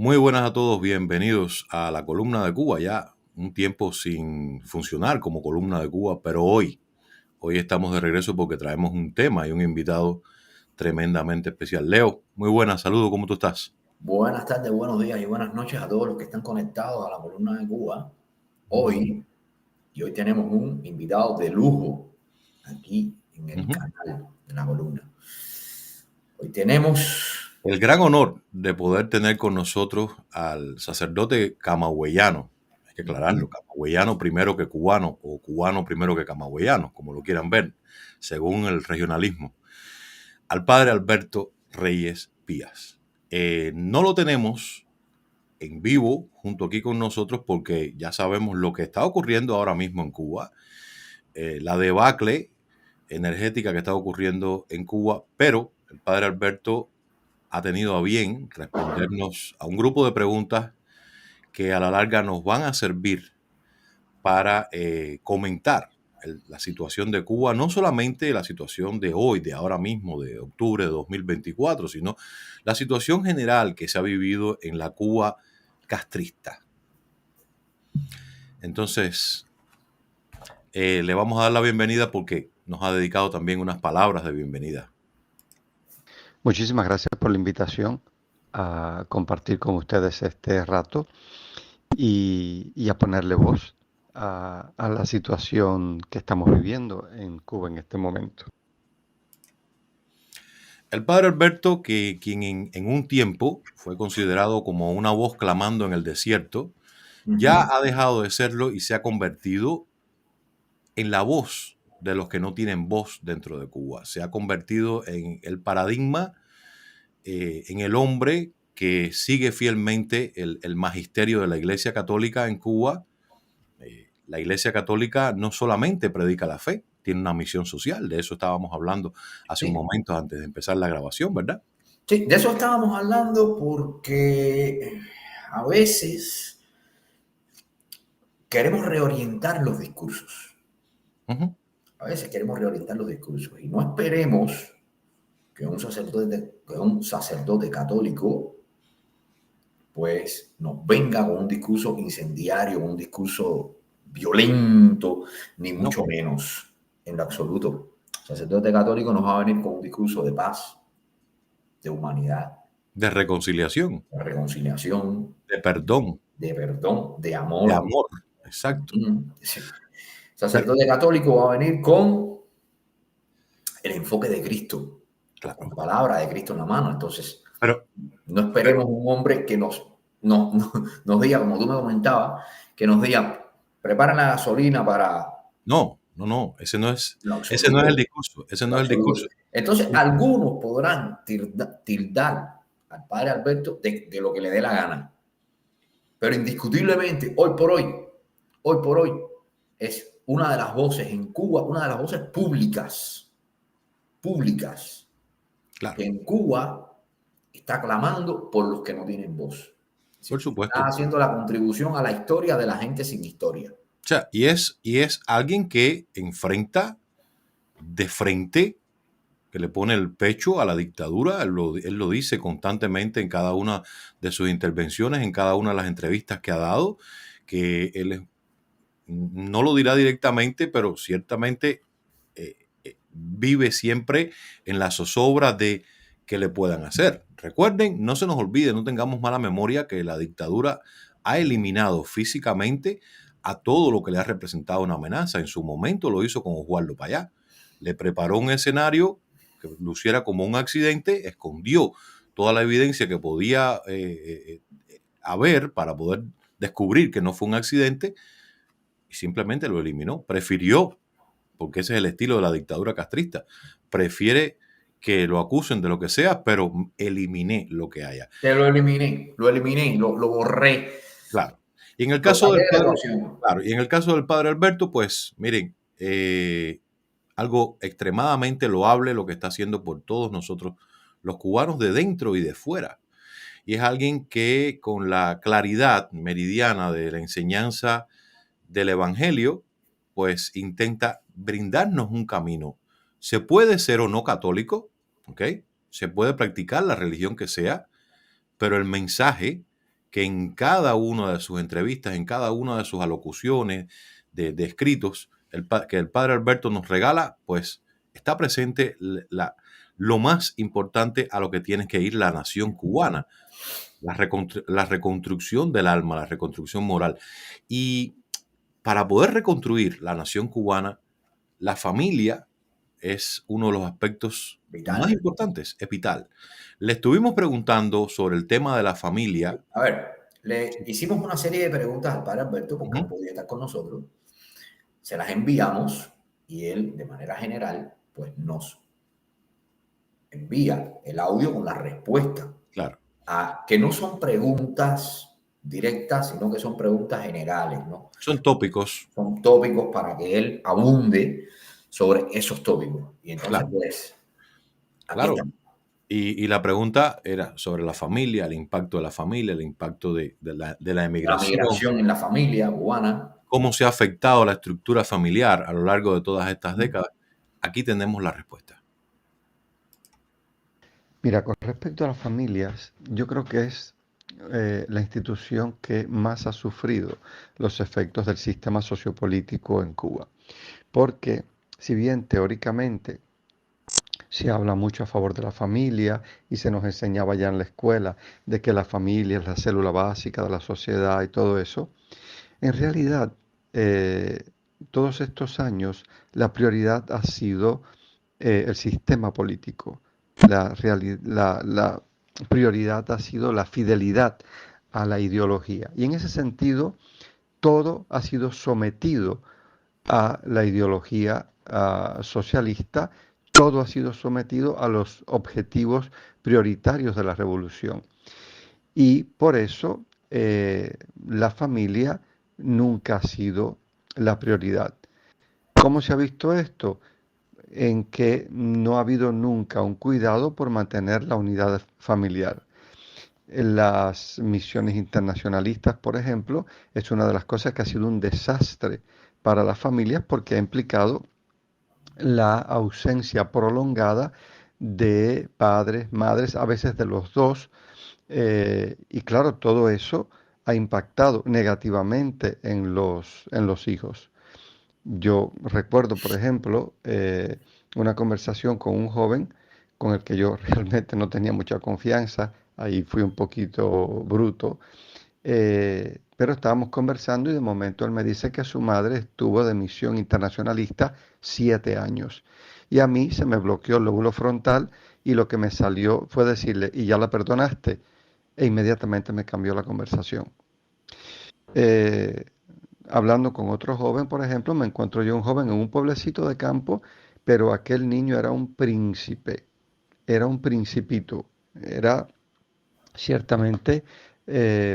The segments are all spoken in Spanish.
Muy buenas a todos, bienvenidos a la columna de Cuba. Ya un tiempo sin funcionar como columna de Cuba, pero hoy estamos de regreso porque traemos un tema y un invitado tremendamente especial. Leo, muy buenas, saludos, ¿cómo tú estás? Buenas tardes, buenos días y buenas noches a todos los que están conectados a la columna de Cuba. Ujú, Hoy tenemos un invitado de lujo aquí en el ujú. canal de la columna. Hoy tenemos, El gran honor de poder tener con nosotros al sacerdote camagüeyano. Hay que aclararlo, camagüeyano primero que cubano o cubano primero que camagüeyano, como lo quieran ver, según el regionalismo, al padre Alberto Reyes Pías. No lo tenemos en vivo junto aquí con nosotros porque ya sabemos lo que está ocurriendo ahora mismo en Cuba, la debacle energética que está ocurriendo en Cuba, pero el padre Alberto ha tenido a bien respondernos a un grupo de preguntas que a la larga nos van a servir para comentar la situación de Cuba, no solamente la situación de hoy, de ahora mismo, de octubre de 2024, sino la situación general que se ha vivido en la Cuba castrista. Entonces, le vamos a dar la bienvenida porque nos ha dedicado también unas palabras de bienvenida. Muchísimas gracias por la invitación a compartir con ustedes este rato y a ponerle voz a la situación que estamos viviendo en Cuba en este momento. El padre Alberto, quien en un tiempo fue considerado como una voz clamando en el desierto, ya ha dejado de serlo y se ha convertido en la voz de los que no tienen voz dentro de Cuba. Se ha convertido en el paradigma, en el hombre que sigue fielmente el magisterio de la Iglesia Católica en Cuba. La Iglesia Católica no solamente predica la fe, tiene una misión social. De eso estábamos hablando hace un sí, momento antes de empezar la grabación, ¿verdad? sí, de eso estábamos hablando porque a veces queremos reorientar los discursos. Ujú. A veces queremos reorientar los discursos y no esperemos que un sacerdote católico pues nos venga con un discurso incendiario, con un discurso violento, ni No, mucho menos, en lo absoluto. El sacerdote católico nos va a venir con un discurso de paz, de humanidad, de reconciliación, de reconciliación, de perdón, de perdón, de de amor. amor. Exacto. Sí. El Pero, sacerdote católico va a venir con el enfoque de Cristo, con claro. la palabra de Cristo en la mano. Entonces, Pero, no pero esperemos un hombre que nos diga, como tú me comentabas, que nos diga, preparen la gasolina para no, no, no. lo Ese no es el absoluto. discurso. Ese no Lo es el discurso. absoluto. Entonces, algunos podrán tildar al padre Alberto de lo que le dé la gana. Pero indiscutiblemente, hoy por hoy, es una de las voces en Cuba, una de las voces públicas, que Claro, en Cuba está clamando por los que no tienen voz. Es por decir, está supuesto. haciendo la contribución a la historia de la gente sin historia. O sea, y es alguien que enfrenta de frente, que le pone el pecho a la dictadura. Él lo dice constantemente en cada una de sus intervenciones, en cada una de las entrevistas que ha dado, que no lo dirá directamente, pero ciertamente vive siempre en la zozobra de que le puedan hacer. Recuerden, no se nos olvide, no tengamos mala memoria que la dictadura ha eliminado físicamente a todo lo que le ha representado una amenaza. En su momento lo hizo con Oswaldo Payá. Le preparó un escenario que luciera como un accidente, escondió toda la evidencia que podía haber para poder descubrir que no fue un accidente y simplemente lo eliminó. Prefirió, porque ese es el estilo de la dictadura castrista, prefiere que lo acusen de lo que sea, pero elimine lo que haya. Que lo borré, Claro. Y en el lo caso saqué del de la padre, ecuación. claro, y en el caso del padre Alberto, pues miren, algo extremadamente loable lo que está haciendo por todos nosotros, los cubanos de dentro y de fuera. Y es alguien que con la claridad meridiana de la enseñanza del Evangelio, pues intenta brindarnos un camino. Se puede ser o no católico, ¿ok? Se puede practicar la religión que sea, pero el mensaje que en cada una de sus entrevistas, en cada una de sus alocuciones, de escritos, que el padre Alberto nos regala, pues está presente lo más importante a lo que tiene que ir la nación cubana, la reconstrucción del alma, la reconstrucción moral. Y para poder reconstruir la nación cubana, la familia es uno de los aspectos más Vital. importantes, es vital. Le estuvimos preguntando sobre el tema de la familia. A ver, le hicimos una serie de preguntas al padre Alberto porque no Ujú. podía estar con nosotros. Se las enviamos y él, de manera general, pues nos envía el audio con la respuesta. Claro. Que no son preguntas directas, sino que son preguntas generales, ¿no? Son tópicos. Son tópicos para que él abunde sobre esos tópicos. Y entonces, Claro. pues, aquí Claro. estamos. Y la pregunta era sobre la familia, el impacto de la familia, el impacto de la La emigración, migración en la familia cubana. cómo se ha afectado la estructura familiar a lo largo de todas estas décadas. Aquí tenemos la respuesta. Mira, con respecto a las familias, yo creo que es la institución que más ha sufrido los efectos del sistema sociopolítico en Cuba. Porque si bien teóricamente se habla mucho a favor de la familia y se nos enseñaba ya en la escuela de que la familia es la célula básica de la sociedad y todo eso, en realidad eh, todos estos años la prioridad ha sido el sistema político. La prioridad ha sido la fidelidad a la ideología. Y en ese sentido, todo ha sido sometido a la ideología socialista, todo ha sido sometido a los objetivos prioritarios de la revolución. Y por eso la familia nunca ha sido la prioridad. ¿Cómo se ha visto esto? En que no ha habido nunca un cuidado por mantener la unidad familiar. En las misiones internacionalistas, por ejemplo, es una de las cosas que ha sido un desastre para las familias porque ha implicado la ausencia prolongada de padres, madres, a veces de los dos, y claro, todo eso ha impactado negativamente en los hijos. Yo recuerdo, por ejemplo, una conversación con un joven con el que yo realmente no tenía mucha confianza, ahí fui un poquito bruto, pero estábamos conversando y de momento él me dice que su madre estuvo de misión internacionalista 7 años. Y a mí se me bloqueó el lóbulo frontal y lo que me salió fue decirle, ¿y ya la perdonaste? E inmediatamente me cambió la conversación. Eh, Hablando con otro joven, por ejemplo, me encuentro yo un joven en un pueblecito de campo, pero aquel niño era un príncipe, era un principito, era ciertamente,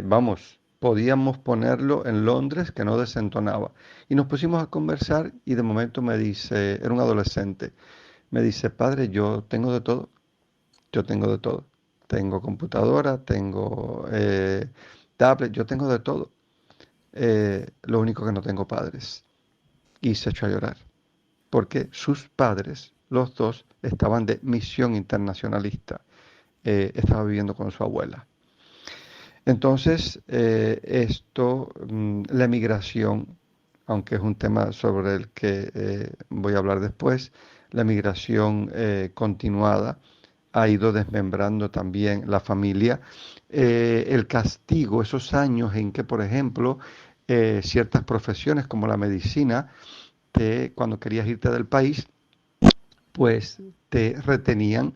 vamos, podíamos ponerlo en Londres que no desentonaba. Y nos pusimos a conversar y de momento me dice, era un adolescente, me dice, padre, yo tengo de todo, yo tengo de todo. Tengo computadora, tengo tablet, yo tengo de todo. Lo único que no tengo padres. Y se echó a llorar, porque sus padres, los dos, estaban de misión internacionalista. Estaba viviendo con su abuela. Entonces, la emigración, aunque es un tema sobre el que voy a hablar después, la emigración continuada ha ido desmembrando también la familia. El castigo, esos años en que, por ejemplo, ciertas profesiones como la medicina, cuando querías irte del país, pues te retenían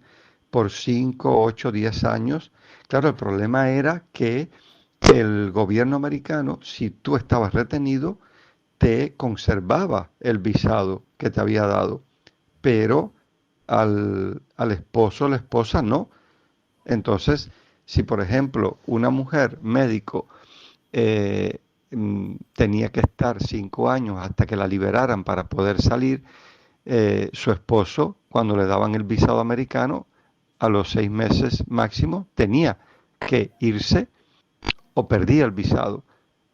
por 5, 8, 10 años. Claro, el problema era que el gobierno americano, si tú estabas retenido, te conservaba el visado que te había dado, pero al esposo o la esposa no. Entonces, si por ejemplo una mujer médico eh, tenía que estar 5 años hasta que la liberaran para poder salir, su esposo, cuando le daban el visado americano, a los 6 meses máximo, tenía que irse o perdía el visado.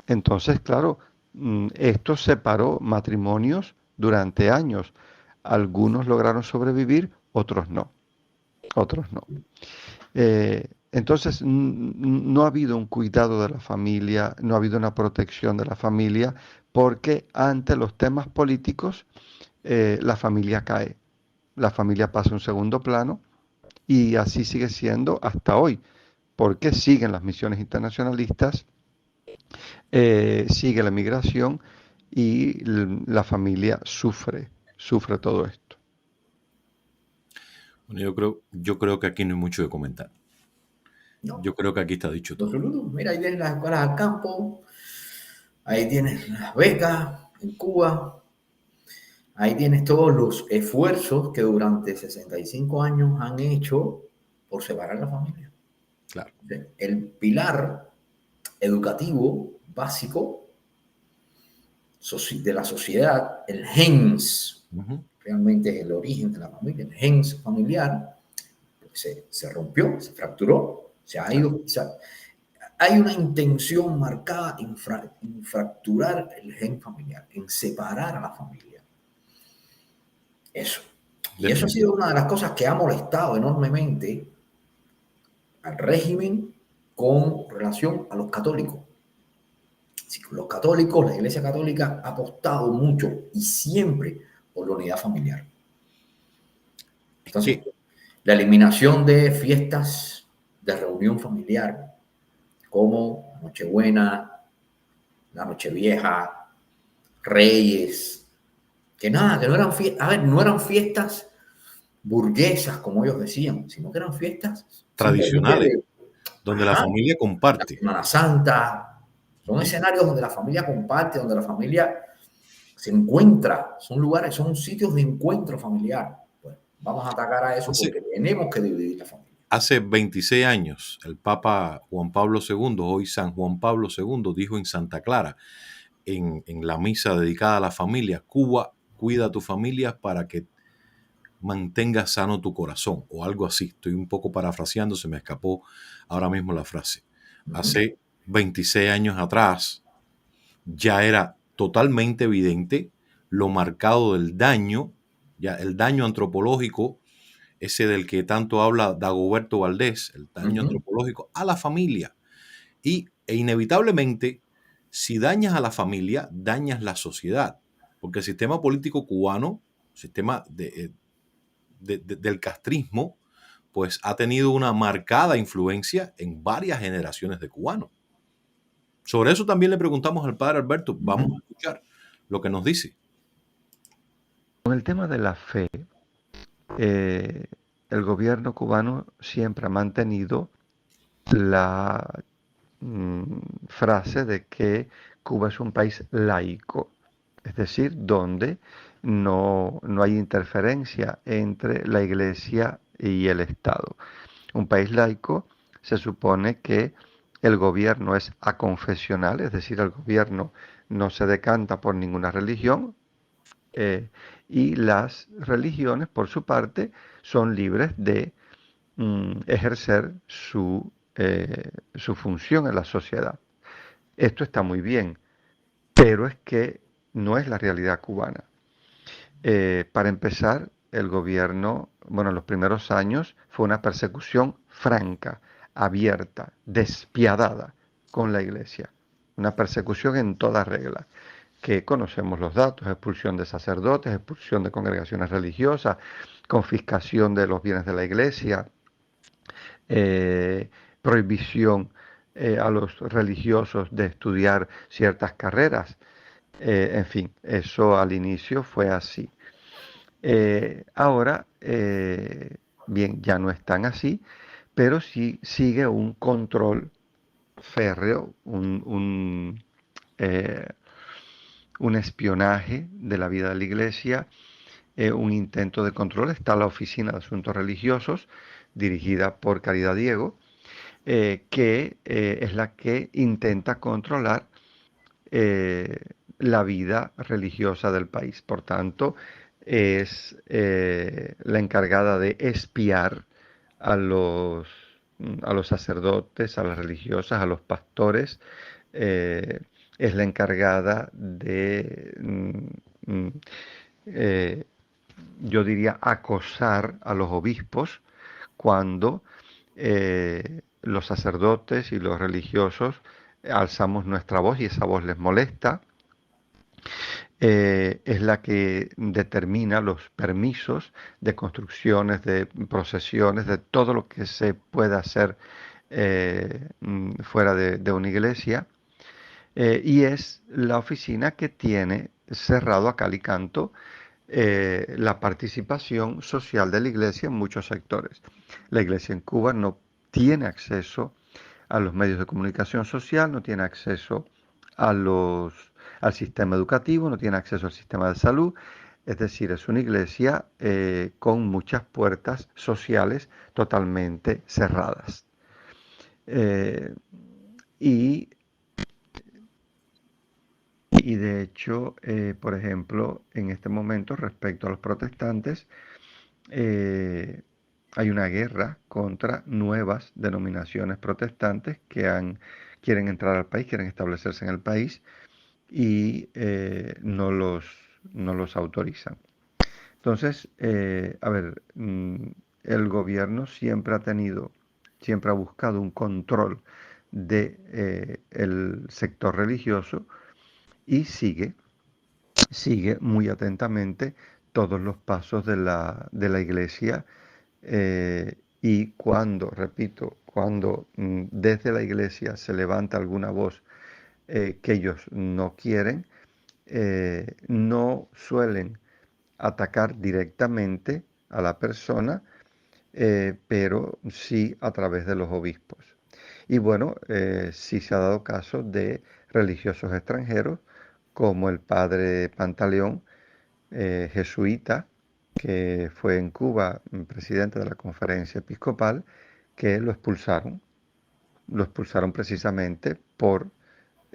Entonces, claro, esto separó matrimonios durante años. Algunos lograron sobrevivir, otros no. Otros no. Entonces, no ha habido un cuidado de la familia, no ha habido una protección de la familia, porque ante los temas políticos la familia cae, la familia pasa a un segundo plano y así sigue siendo hasta hoy, porque siguen las misiones internacionalistas, sigue la migración y la familia sufre todo esto. Bueno, yo creo que aquí no hay mucho que comentar. No, Yo creo que aquí está dicho todo. absoluto. Mira, ahí tienes las escuelas al campo, ahí tienes las becas en Cuba, ahí tienes todos los esfuerzos que durante 65 años han hecho por separar la familia. Claro. El pilar educativo básico de la sociedad, el gens, Ujú. realmente es el origen de la familia, el gens familiar, se rompió, se fracturó, se ha Claro. ido. Hay una intención marcada en fracturar el gen familiar, en separar a la familia. Eso. Y eso ha sido una de las cosas que ha molestado enormemente al régimen con relación a los católicos. Los católicos, la Iglesia Católica ha apostado mucho y siempre por la unidad familiar. Es Entonces, que la eliminación de fiestas de reunión familiar, como Nochebuena, la Nochevieja, Reyes, que nada, que no eran fiestas, a ver, no eran fiestas burguesas, como ellos decían, sino que eran fiestas simplemente tradicionales, de, donde la ajá, familia la comparte. Semana Santa. Son Ujú. escenarios donde la familia comparte, donde la familia se encuentra, son lugares, son sitios de encuentro familiar. Bueno, vamos a atacar a eso Hace, porque tenemos que dividir la familia. hace 26 años, el Papa Juan Pablo II, hoy San Juan Pablo II, dijo en Santa Clara, en la misa dedicada a la familia: Cuba, cuida a tu familia para que mantenga sano tu corazón, o algo así. Estoy un poco parafraseando, se me escapó ahora mismo la frase. Uh-huh. Hace 26 años atrás ya era totalmente evidente lo marcado del daño, ya el daño antropológico, ese del que tanto habla Dagoberto Valdés, el daño Uh-huh. antropológico a la familia. E inevitablemente, si dañas a la familia, dañas la sociedad, porque el sistema político cubano, sistema del castrismo, pues ha tenido una marcada influencia en varias generaciones de cubanos. Sobre eso también le preguntamos al padre Alberto. Vamos a Uh-huh. escuchar lo que nos dice. Con el tema de la fe, eh, el gobierno cubano siempre ha mantenido la frase de que Cuba es un país laico, es decir, donde no hay interferencia entre la Iglesia y el Estado. Un país laico se supone que el gobierno es aconfesional, es decir, el gobierno no se decanta por ninguna religión, eh, y las religiones, por su parte, son libres de ejercer su función en la sociedad. Esto está muy bien, pero es que no es la realidad cubana. Para empezar, el gobierno, bueno, en los primeros años fue una persecución franca, abierta, despiadada con la iglesia. Una persecución en toda regla, que conocemos los datos: expulsión de sacerdotes, expulsión de congregaciones religiosas, confiscación de los bienes de la iglesia, prohibición a los religiosos de estudiar ciertas carreras. En fin, eso al inicio fue así. Ahora, bien, ya no es tan así, pero sí sigue un control férreo, eh, un espionaje de la vida de la iglesia, un intento de control. Está la Oficina de Asuntos Religiosos, dirigida por Caridad Diego, que es la que intenta controlar eh, la vida religiosa del país. Por tanto, es la encargada de espiar a los sacerdotes, a las religiosas, a los pastores. eh, es la encargada de, eh, yo diría, acosar a los obispos cuando los sacerdotes y los religiosos alzamos nuestra voz y esa voz les molesta, es la que determina los permisos de construcciones, de procesiones, de todo lo que se pueda hacer fuera de una iglesia. Y es la oficina que tiene cerrado a cal y canto la participación social de la iglesia en muchos sectores. La iglesia en Cuba no tiene acceso a los medios de comunicación social, no tiene acceso a al sistema educativo, no tiene acceso al sistema de salud. Es decir, es una iglesia con muchas puertas sociales totalmente cerradas. Y Y de hecho, por ejemplo, en este momento, respecto a los protestantes, eh, hay una guerra contra nuevas denominaciones protestantes que quieren entrar al país, quieren establecerse en el país y no los autorizan. Entonces, a ver, el gobierno siempre ha buscado un control de el sector religioso y sigue muy atentamente todos los pasos de la iglesia y cuando, repito, cuando desde la iglesia se levanta alguna voz que ellos no quieren, no suelen atacar directamente a la persona, pero sí a través de los obispos. Y bueno, sí se ha dado caso de religiosos extranjeros como el padre Pantaleón, jesuita, que fue en Cuba presidente de la conferencia episcopal, que lo expulsaron precisamente por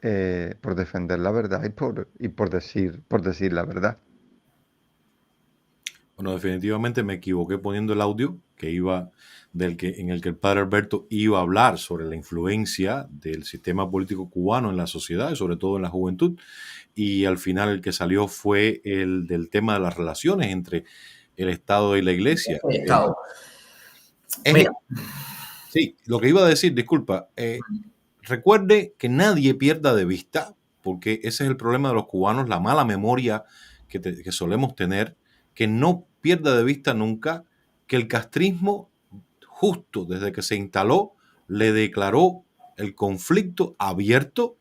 defender la verdad y por decir la verdad. Bueno, definitivamente me equivoqué poniendo el audio en el que el padre Alberto iba a hablar sobre la influencia del sistema político cubano en la sociedad y sobre todo en la juventud. Y al final el que salió fue el del tema de las relaciones entre el Estado y la Iglesia. Estado. Mira. Sí, lo que iba a decir, disculpa, recuerde que nadie pierda de vista, porque ese es el problema de los cubanos, la mala memoria que solemos tener, que no pierda de vista nunca que el castrismo, justo desde que se instaló, le declaró el conflicto abierto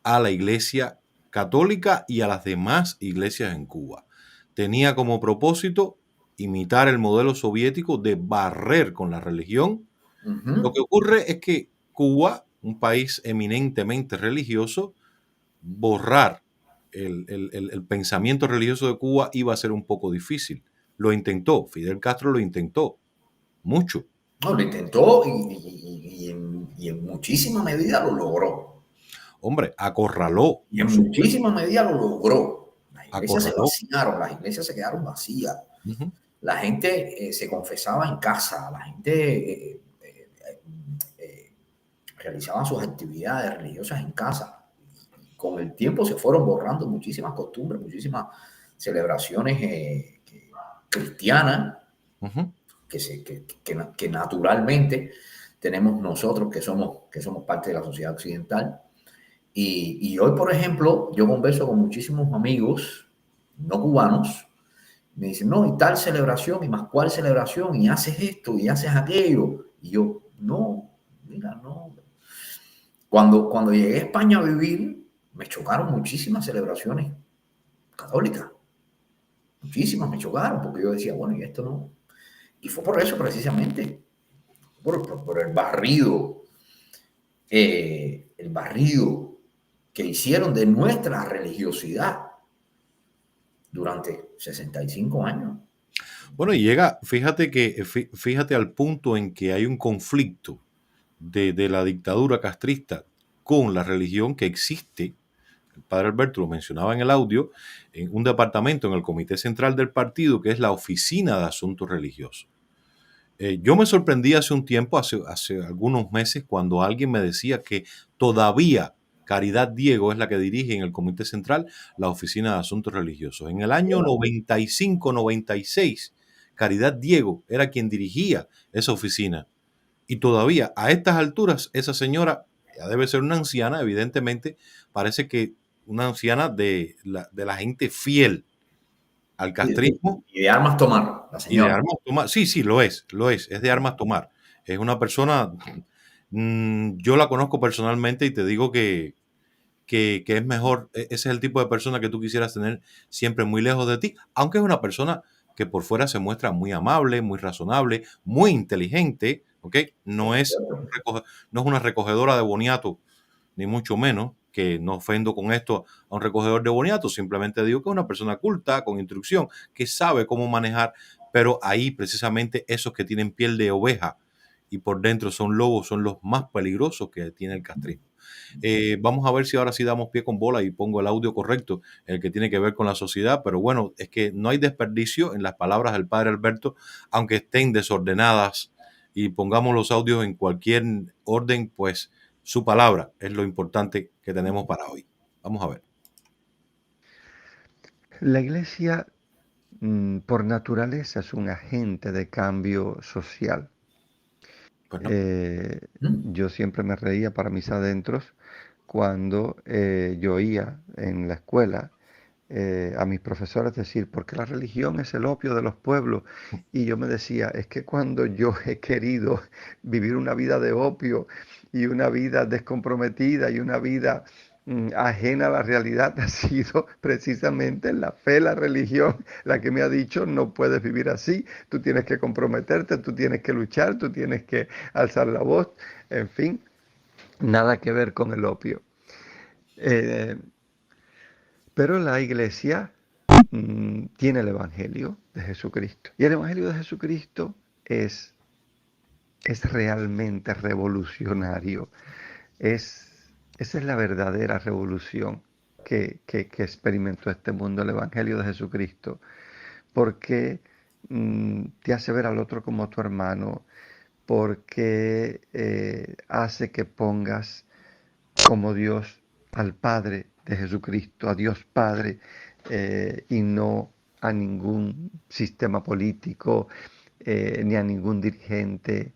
a la Iglesia católica y a las demás iglesias en Cuba. Tenía como propósito imitar el modelo soviético de barrer con la religión. Lo que ocurre es que Cuba, un país eminentemente religioso, borrar el pensamiento religioso de Cuba iba a ser un poco difícil. Lo intentó, Fidel Castro lo intentó, mucho. No, lo intentó y en muchísima medida lo logró. Hombre, acorraló. Y en muchísima medida lo logró. Las iglesias se Acorraló. vaciaron, las iglesias se quedaron vacías. Ujú. La gente se confesaba en casa, la gente realizaba sus actividades religiosas en casa. Y con el tiempo se fueron borrando muchísimas costumbres, muchísimas celebraciones cristianas Uh-huh. que naturalmente tenemos nosotros que somos parte de la sociedad occidental. Y hoy, por ejemplo, yo converso con muchísimos amigos no cubanos. Me dicen, no, y tal celebración, y más cuál celebración, y haces esto, y haces aquello. Y yo, no, mira, no. Cuando llegué a España a vivir, me chocaron muchísimas celebraciones católicas. Muchísimas me chocaron, porque yo decía, bueno, y esto no. Y fue por eso precisamente, por el barrido que hicieron de nuestra religiosidad durante 65 años. Bueno, y fíjate al punto en que hay un conflicto de la dictadura castrista con la religión que existe. El padre Alberto lo mencionaba en el audio, en un departamento en el Comité Central del Partido, que es la Oficina de Asuntos Religiosos. Yo me sorprendí hace un tiempo, hace algunos meses, cuando alguien me decía que todavía Caridad Diego es la que dirige en el Comité Central la Oficina de Asuntos Religiosos. En el año 95-96, Caridad Diego era quien dirigía esa oficina. Y todavía a estas alturas, esa señora ya debe ser una anciana, evidentemente, parece que una anciana de la gente fiel al castrismo Y de armas tomar, la y de señora. armas tomar. Sí, sí, es de armas tomar. Es una persona, yo la conozco personalmente y te digo que es mejor, ese es el tipo de persona que tú quisieras tener siempre muy lejos de ti, aunque es una persona que por fuera se muestra muy amable, muy razonable, muy inteligente, ¿ok? No es una recogedora de boniato, ni mucho menos, que no ofendo con esto a un recogedor de boniato, simplemente digo que es una persona culta, con instrucción, que sabe cómo manejar, pero ahí precisamente esos que tienen piel de oveja y por dentro son lobos, son los más peligrosos que tiene el castrismo. Vamos a ver si ahora sí damos pie con bola y pongo el audio correcto, el que tiene que ver con la sociedad, pero bueno, es que no hay desperdicio en las palabras del padre Alberto, aunque estén desordenadas y pongamos los audios en cualquier orden, pues su palabra es lo importante que tenemos para hoy. Vamos a ver. La iglesia, por naturaleza, es un agente de cambio social. Pues no. Eh, yo siempre me reía para mis adentros cuando yo oía en la escuela a mis profesores decir, ¿por qué la religión es el opio de los pueblos? Y yo me decía, es que cuando yo he querido vivir una vida de opio y una vida descomprometida y una vida ajena a la realidad, ha sido precisamente la fe, la religión, la que me ha dicho, no puedes vivir así, tú tienes que comprometerte, tú tienes que luchar, tú tienes que alzar la voz, en fin, nada que ver con el opio. Eh, pero la iglesia tiene el Evangelio de Jesucristo. Y el Evangelio de Jesucristo es, es realmente revolucionario. Esa es la verdadera revolución que experimentó este mundo, el Evangelio de Jesucristo. Porque te hace ver al otro como tu hermano, porque hace que pongas como Dios al Padre de Jesucristo, a Dios Padre, y no a ningún sistema político, ni a ningún dirigente.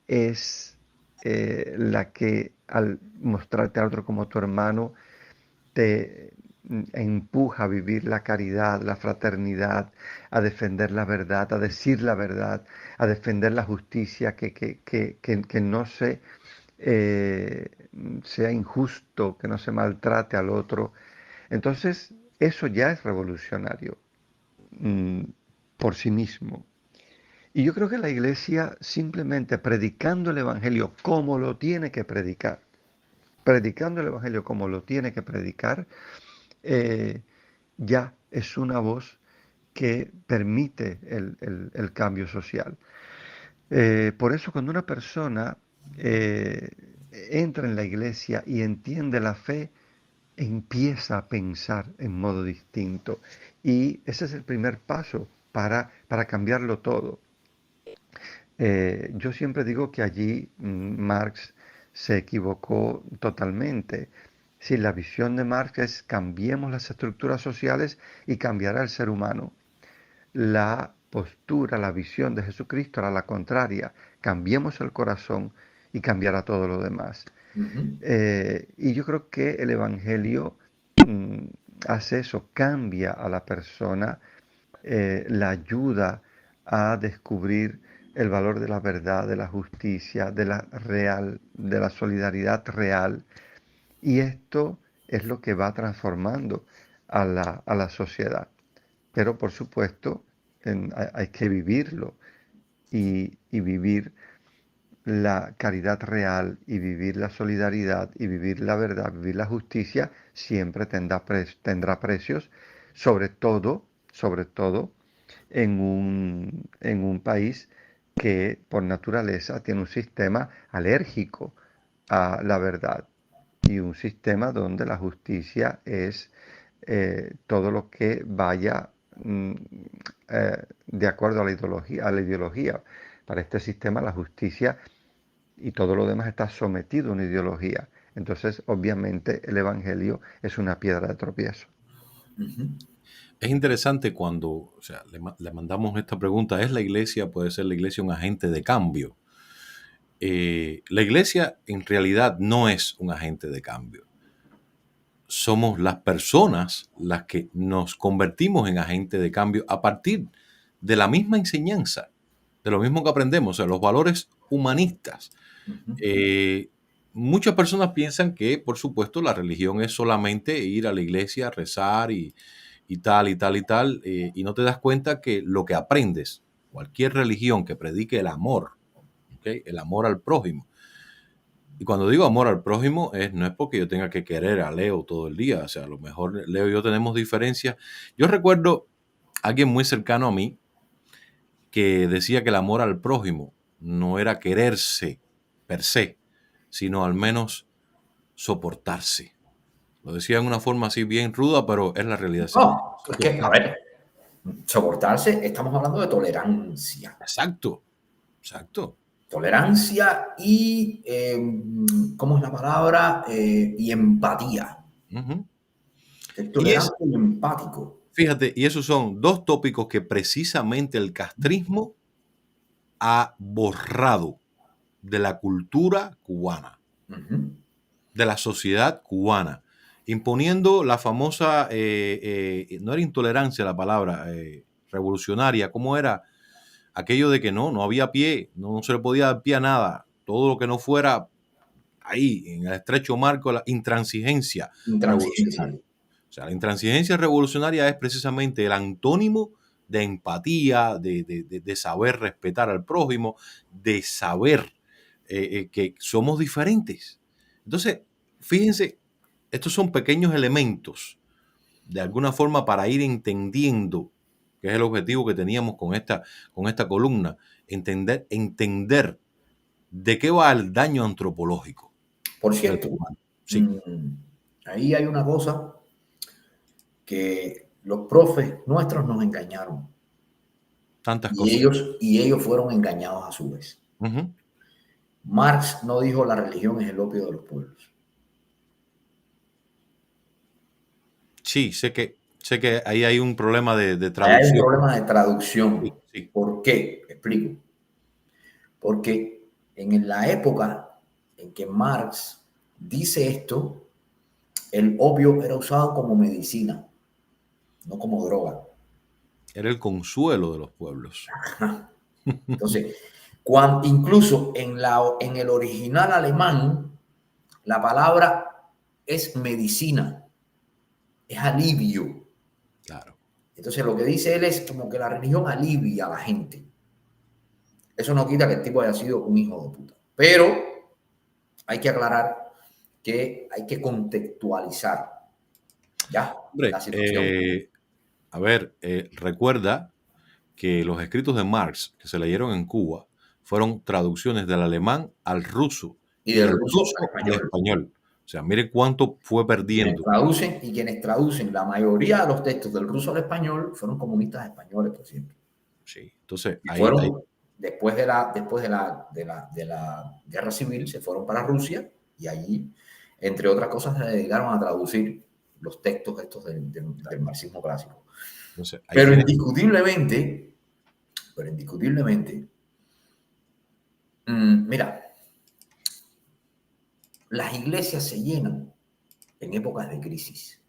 Es la que al mostrarte a otro como tu hermano, te empuja a vivir la caridad, la fraternidad, a defender la verdad, a decir la verdad, a defender la justicia, que no eh, sea injusto, que no se maltrate al otro. Entonces, eso ya es revolucionario mm, por sí mismo. Y yo creo que la iglesia simplemente predicando el Evangelio como lo tiene que predicar, predicando el Evangelio como lo tiene que predicar, eh, ya es una voz que permite el cambio social. Por eso cuando una persona eh, entra en la iglesia y entiende la fe, empieza a pensar en modo distinto. Y ese es el primer paso para cambiarlo todo. Yo siempre digo que allí Marx se equivocó totalmente. Si la visión de Marx es cambiemos las estructuras sociales y cambiará el ser humano, la postura, la visión de Jesucristo era la contraria. Cambiemos el corazón y cambiará todo lo demás. Y yo creo que el Evangelio mm, hace eso, cambia a la persona, la ayuda a descubrir el valor de la verdad, de la justicia, de la real, de la solidaridad real. Y esto es lo que va transformando a la sociedad. Pero por supuesto, hay que vivirlo y vivir la caridad real y vivir la solidaridad y vivir la verdad, vivir la justicia, siempre tendrá precios, sobre todo en un país que por naturaleza tiene un sistema alérgico a la verdad y un sistema donde la justicia es todo lo que vaya de acuerdo a la ideología. Para este sistema la justicia y todo lo demás está sometido a una ideología. Entonces, obviamente, el Evangelio es una piedra de tropiezo. Es interesante cuando, o sea, le mandamos esta pregunta, ¿es la iglesia, puede ser la iglesia un agente de cambio? la iglesia en realidad no es un agente de cambio. Somos las personas las que nos convertimos en agente de cambio a partir de la misma enseñanza, de lo mismo que aprendemos, o sea, los valores humanistas. Muchas personas piensan que, por supuesto, la religión es solamente ir a la iglesia, rezar y tal y tal y tal, y no te das cuenta que lo que aprendes, cualquier religión que predique el amor, ¿okay? El amor al prójimo. Y cuando digo amor al prójimo, no es porque yo tenga que querer a Leo todo el día, o sea, a lo mejor Leo y yo tenemos diferencias. Yo recuerdo a alguien muy cercano a mí que decía que el amor al prójimo no era quererse per se, sino al menos soportarse. Lo decía en una forma así bien ruda, pero es la realidad. No, es que, a ver, soportarse, estamos hablando de tolerancia. Exacto, exacto. Tolerancia y, ¿cómo es la palabra? Y empatía. Uh-huh. Es tolerante y empático. Fíjate, y esos son dos tópicos que precisamente el castrismo ha borrado de la cultura cubana, de la sociedad cubana, imponiendo la famosa, no era intolerancia la palabra, revolucionaria, ¿cómo era? Aquello de que no había pie, no se le podía dar pie a nada, todo lo que no fuera ahí, en el estrecho marco de la intransigencia revolucionaria. O sea, la intransigencia revolucionaria es precisamente el antónimo de empatía, de saber respetar al prójimo, de saber que somos diferentes. Entonces, fíjense, estos son pequeños elementos, de alguna forma, para ir entendiendo, que es el objetivo que teníamos con esta columna, entender de qué va el daño antropológico. Por cierto, sí. Ahí hay una cosa que los profes nuestros nos engañaron. Tantas cosas. Y ellos fueron engañados a su vez. Marx no dijo la religión es el opio de los pueblos. Sí, sé que ahí hay un problema de traducción. Hay un problema de traducción. Sí. ¿Por qué? Explico. Porque en la época en que Marx dice esto, el opio era usado como medicina, no como droga. Era el consuelo de los pueblos. Entonces, incluso en el original alemán, la palabra es medicina, es alivio. Claro. Entonces, lo que dice él es como que la religión alivia a la gente. Eso no quita que el tipo haya sido un hijo de puta. Pero hay que aclarar que hay que contextualizar ya la situación. A ver, recuerda que los escritos de Marx que se leyeron en Cuba fueron traducciones del alemán al ruso y del ruso al español. O sea, mire cuánto fue perdiendo. Quienes traducen la mayoría de los textos del ruso al español fueron comunistas españoles, por cierto. Sí, entonces después de la guerra civil se fueron para Rusia y allí, entre otras cosas, se dedicaron a traducir los textos estos del marxismo clásico. Entonces, pero indiscutiblemente, mira, las iglesias se llenan en épocas de crisis.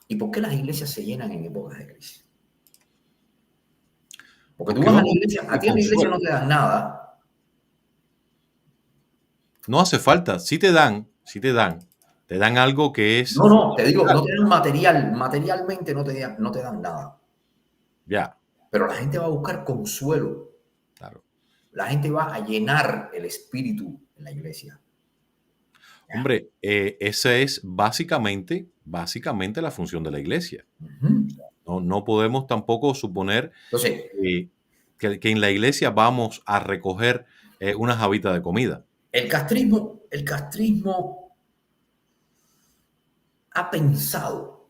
¿Y por qué las iglesias se llenan en épocas de crisis? Porque tú vas a la iglesia, a ti en la iglesia no te dan nada. No hace falta, sí te dan. Te dan algo que es... No, te digo, no te dan materialmente no te dan nada. Ya. Pero la gente va a buscar consuelo. Claro. La gente va a llenar el espíritu en la iglesia. Hombre, esa es básicamente la función de la iglesia. No podemos tampoco suponer que en la iglesia vamos a recoger unas habitas de comida. El castrismo ha pensado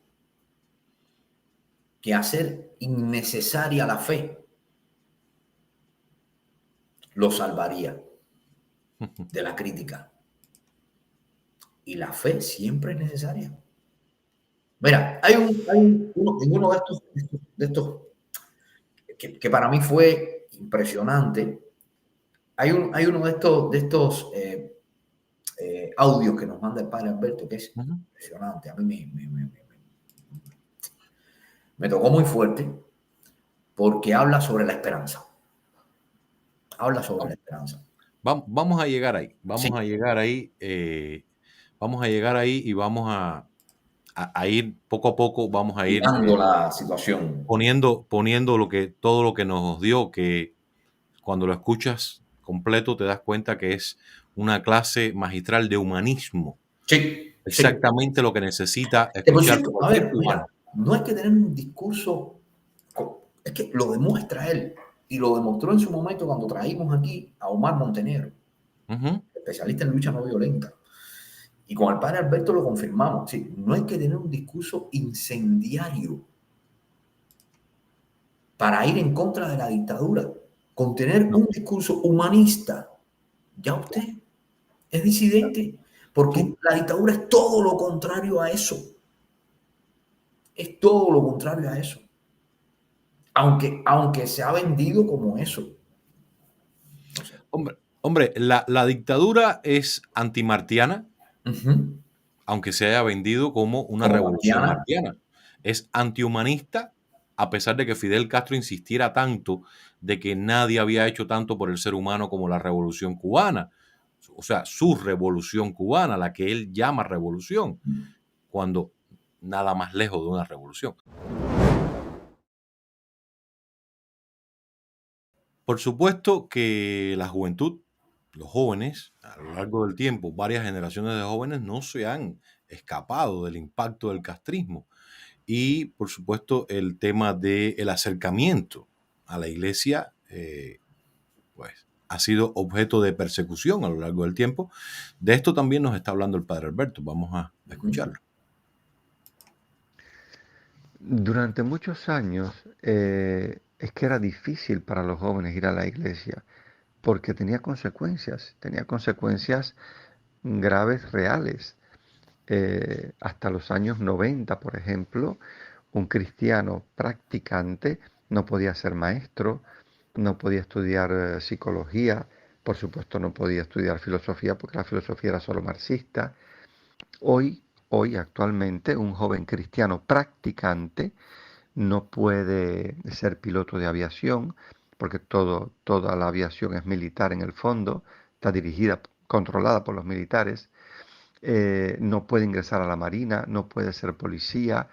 que hacer innecesaria la fe lo salvaría de la crítica. Y la fe siempre es necesaria. Mira, hay uno de estos que para mí fue impresionante. hay uno de estos audios que nos manda el padre Alberto que es Ujú. impresionante. A mí me tocó muy fuerte porque habla sobre la esperanza. Habla sobre la esperanza. Vamos a llegar ahí, Sí, vamos a llegar ahí, vamos a llegar ahí y vamos a ir poco a poco, vamos a ir mirando la situación. poniendo todo lo que nos dio, que cuando lo escuchas completo te das cuenta que es una clase magistral de humanismo, Sí, sí. exactamente lo que necesita Que por escuchar cierto, a cualquier ver, cubano. mira, no hay que tener un discurso, es que lo demuestra él y lo demostró en su momento cuando traímos aquí a Omar Montenegro, Ujú. especialista en lucha no violenta. Y con el padre Alberto lo confirmamos. Sí, no hay que tener un discurso incendiario para ir en contra de la dictadura. Con tener No, un discurso humanista, ya usted es disidente, porque tú, la dictadura es todo lo contrario a eso. Es todo lo contrario a eso. Aunque se ha vendido como eso. No sé. hombre, la dictadura es antimartiana, Ujú. aunque se haya vendido como una Como revolución Martiana. martiana. Es antihumanista, a pesar de que Fidel Castro insistiera tanto de que nadie había hecho tanto por el ser humano como la revolución cubana. O sea, su revolución cubana, la que él llama revolución, cuando nada más lejos de una revolución. Por supuesto que la juventud, los jóvenes, a lo largo del tiempo, varias generaciones de jóvenes no se han escapado del impacto del castrismo. Y, por supuesto, el tema del acercamiento a la iglesia, pues, ha sido objeto de persecución a lo largo del tiempo. De esto también nos está hablando el padre Alberto. Vamos a Ujú. escucharlo. Durante muchos años es que era difícil para los jóvenes ir a la iglesia porque tenía consecuencias graves, reales. Hasta los años 90, por ejemplo, un cristiano practicante no podía ser maestro, no podía estudiar psicología, por supuesto no podía estudiar filosofía porque la filosofía era solo marxista. Hoy actualmente, un joven cristiano practicante no puede ser piloto de aviación, porque toda la aviación es militar en el fondo, está dirigida, controlada por los militares. No puede ingresar a la marina, no puede ser policía.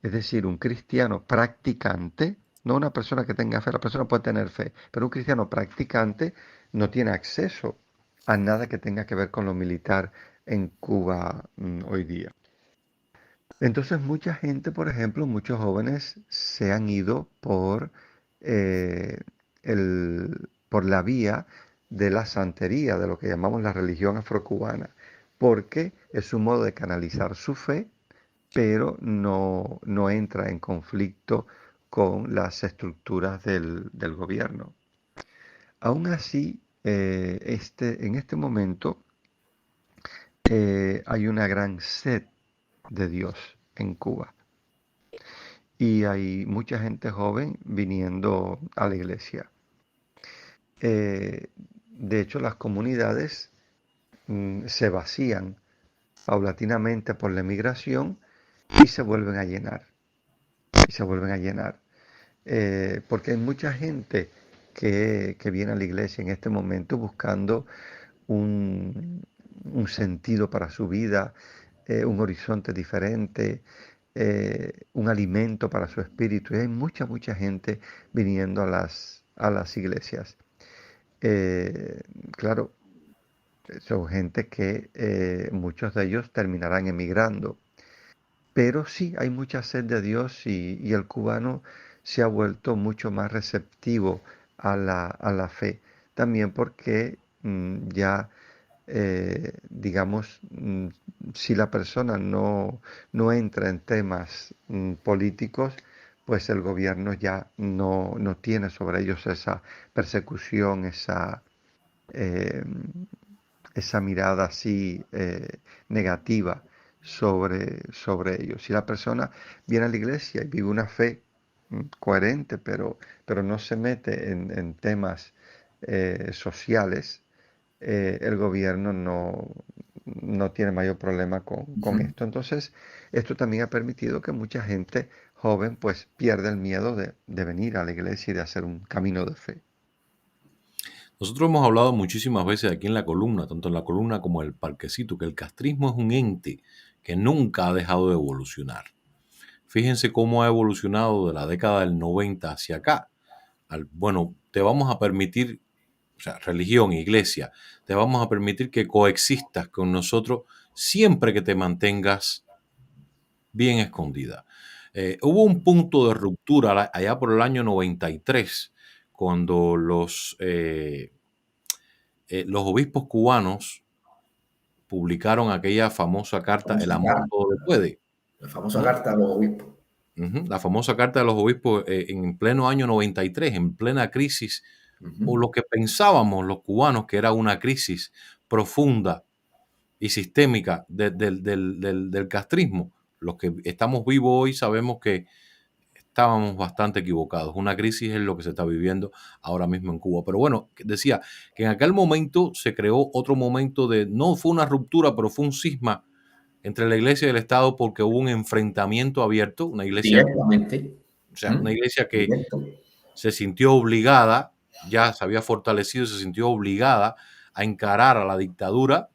Es decir, un cristiano practicante, no una persona que tenga fe, la persona puede tener fe, pero un cristiano practicante no tiene acceso a nada que tenga que ver con lo militar en Cuba hoy día. Entonces mucha gente, por ejemplo, muchos jóvenes se han ido eh, por la vía de la santería, de lo que llamamos la religión afrocubana, porque es un modo de canalizar su fe, pero no entra en conflicto con las estructuras del gobierno. Aún así, en este momento hay una gran sed de Dios en Cuba. Y hay mucha gente joven viniendo a la iglesia. Eh, de hecho, las comunidades se vacían paulatinamente por la emigración y se vuelven a llenar. Y se vuelven a llenar. Porque hay mucha gente que viene a la iglesia en este momento buscando un, un sentido para su vida, un horizonte diferente, un alimento para su espíritu. Y hay mucha gente viniendo a las iglesias. Eh, claro, son gente que muchos de ellos terminarán emigrando. Pero sí, hay mucha sed de Dios y el cubano se ha vuelto mucho más receptivo a la fe. También porque ya digamos, si la persona no entra en temas políticos, pues el gobierno ya no tiene sobre ellos esa persecución, eh, esa mirada así negativa sobre ellos. Si la persona viene a la iglesia y vive una fe coherente, pero no se mete en temas sociales, el gobierno no tiene mayor problema con esto. Entonces, esto también ha permitido que mucha gente joven pues pierda el miedo de venir a la iglesia y de hacer un camino de fe. Nosotros hemos hablado muchísimas veces aquí en la columna, tanto en la columna como en el parquecito, que el castrismo es un ente que nunca ha dejado de evolucionar. Fíjense cómo ha evolucionado de la década del 90 hacia acá. Bueno, te vamos a permitir, o sea, religión, iglesia, te vamos a permitir que coexistas con nosotros siempre que te mantengas bien escondida. Hubo un punto de ruptura allá por el año 93, cuando los obispos cubanos publicaron aquella famosa carta El amor todo lo puede. La famosa ¿no? carta a los obispos. La famosa carta de los obispos en pleno año 93, en plena crisis, o lo que pensábamos los cubanos que era una crisis profunda y sistémica del castrismo. Los que estamos vivos hoy sabemos que estábamos bastante equivocados. Una crisis es lo que se está viviendo ahora mismo en Cuba. Pero bueno, decía que en aquel momento se creó otro momento no fue una ruptura, pero fue un cisma entre la iglesia y el Estado porque hubo un enfrentamiento abierto, una iglesia, Directamente. o sea, una iglesia que Directo. se sintió obligada, ya se había fortalecido, se sintió obligada a encarar a la dictadura.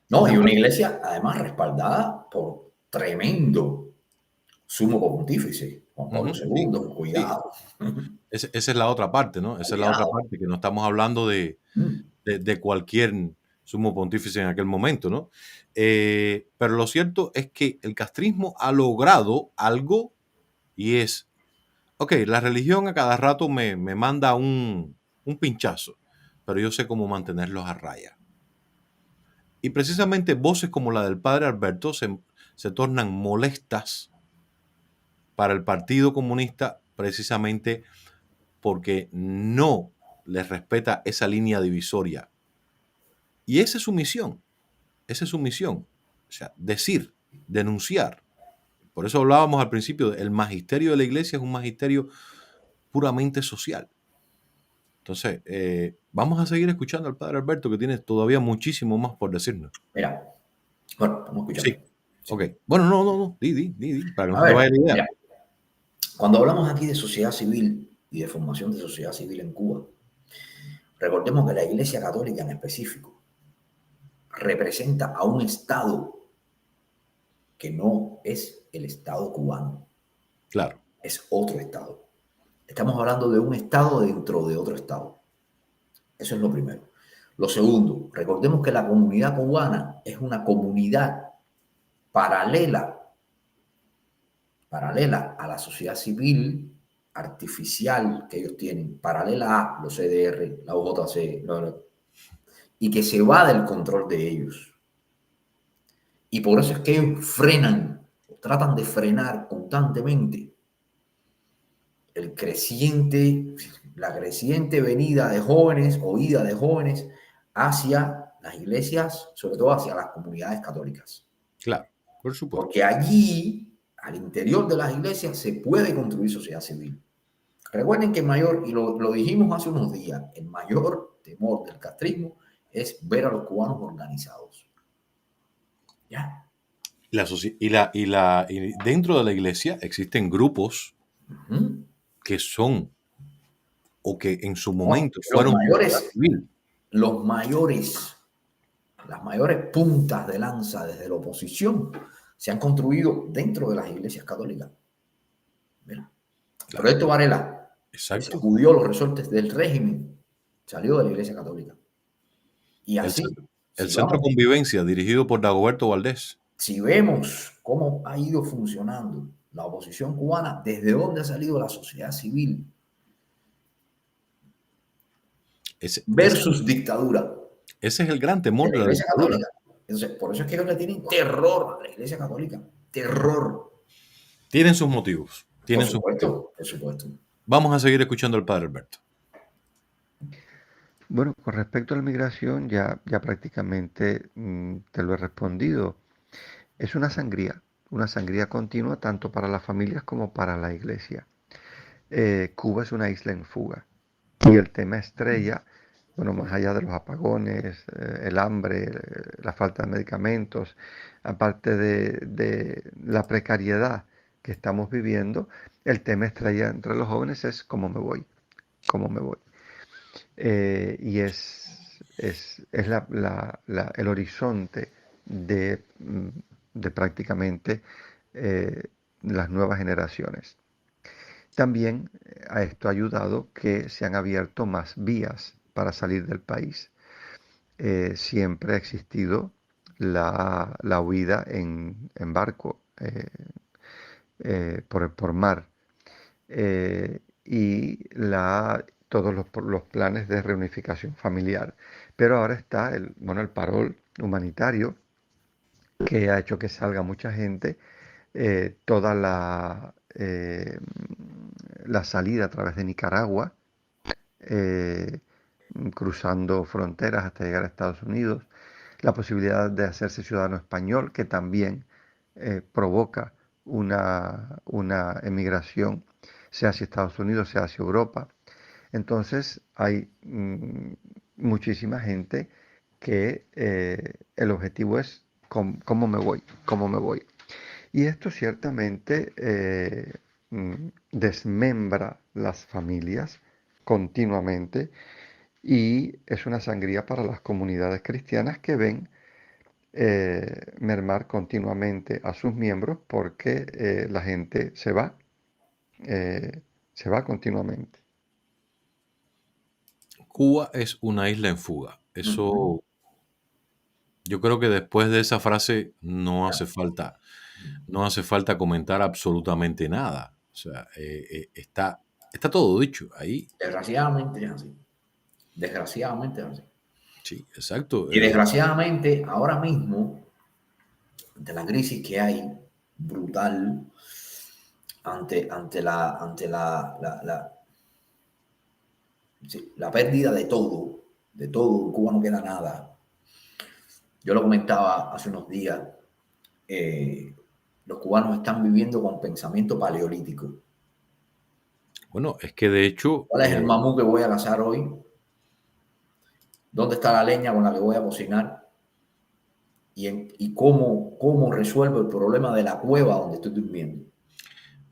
No, y una iglesia además respaldada por tremendo sumo pontífice, Juan Pablo II. Cuidado. Esa es la otra parte, ¿no? Esa es la otra parte, que no estamos hablando de cualquier sumo pontífice en aquel momento, ¿no? Pero lo cierto es que el castrismo ha logrado algo y es, ok, la religión a cada rato me manda un pinchazo, pero yo sé cómo mantenerlos a raya. Y precisamente voces como la del padre Alberto se tornan molestas para el Partido Comunista precisamente porque no les respeta esa línea divisoria. Y esa es su misión. Esa es su misión. O sea, decir, denunciar. Por eso hablábamos al principio, el magisterio de la iglesia es un magisterio puramente social. Entonces, vamos a seguir escuchando al padre Alberto, que tiene todavía muchísimo más por decirnos. Mira, bueno, vamos a escuchar. Sí. Ok. Bueno, no, di, para que no A te ver, vaya la idea. mira, cuando hablamos aquí de sociedad civil y de formación de sociedad civil en Cuba, recordemos que la Iglesia Católica en específico representa a un Estado que no es el Estado cubano. Claro. Es otro Estado. Estamos hablando de un Estado dentro de otro Estado. Eso es lo primero. Lo segundo, recordemos que la comunidad cubana es una comunidad paralela a la sociedad civil artificial que ellos tienen, paralela a los CDR, la UJC, y que se va del control de ellos. Y por eso es que ellos frenan, o tratan de frenar constantemente la creciente venida de jóvenes o ida de jóvenes hacia las iglesias, sobre todo hacia las comunidades católicas. Claro, por supuesto. Porque allí, al interior de las iglesias, se puede construir sociedad civil. Recuerden que el mayor, y lo dijimos hace unos días, el mayor temor del castrismo es ver a los cubanos organizados. ¿Ya? Y dentro de la iglesia existen grupos que son, o que en su momento fueron las mayores puntas de lanza desde la oposición se han construido dentro de las iglesias católicas. Mira, el proyecto Varela sacudió los resortes del régimen, salió de la iglesia católica. Y así. El Centro Convivencia, dirigido por Dagoberto Valdés. Si vemos cómo ha ido funcionando la oposición cubana, desde dónde ha salido la sociedad civil versus dictadura. Ese es el gran temor de la iglesia católica. Entonces, por eso es que ellos le tienen terror a la iglesia católica. Terror. Tienen sus motivos. Por supuesto. Vamos a seguir escuchando al padre Alberto. Bueno, con respecto a la migración, ya prácticamente te lo he respondido. Es una sangría continua tanto para las familias como para la iglesia. Cuba es una isla en fuga y el tema estrella bueno, más allá de los apagones, el hambre, la falta de medicamentos, aparte de la precariedad que estamos viviendo, el tema estrella entre los jóvenes es cómo me voy, cómo me voy. Y es el horizonte de prácticamente eh, las nuevas generaciones. También a esto ha ayudado que se han abierto más vías para salir del país. Siempre ha existido la huida en barco, por mar, y todos los planes de reunificación familiar. Pero ahora está el parol humanitario que ha hecho que salga mucha gente, toda la salida a través de Nicaragua, eh, cruzando fronteras hasta llegar a Estados Unidos, la posibilidad de hacerse ciudadano español, que también provoca una emigración, sea hacia Estados Unidos, sea hacia Europa. Entonces hay muchísima gente que el objetivo es cómo me voy, cómo me voy. Y esto ciertamente desmembra las familias continuamente y es una sangría para las comunidades cristianas que ven mermar continuamente a sus miembros porque la gente eh, se va continuamente. Cuba es una isla en fuga. Ujú. Eso, yo creo que después de esa frase no hace falta comentar absolutamente nada. O sea, está todo dicho ahí. Desgraciadamente es así. Desgraciadamente es así. Sí, exacto. Y desgraciadamente, ahora mismo, ante la crisis que hay, brutal, ante la pérdida de todo, en Cuba no queda nada. Yo lo comentaba hace unos días, eh, los cubanos están viviendo con pensamiento paleolítico. Bueno, es que de hecho, ¿Cuál es el mamú que voy a cazar hoy? ¿Dónde está la leña con la que voy a cocinar? Y cómo resuelvo el problema de la cueva donde estoy durmiendo.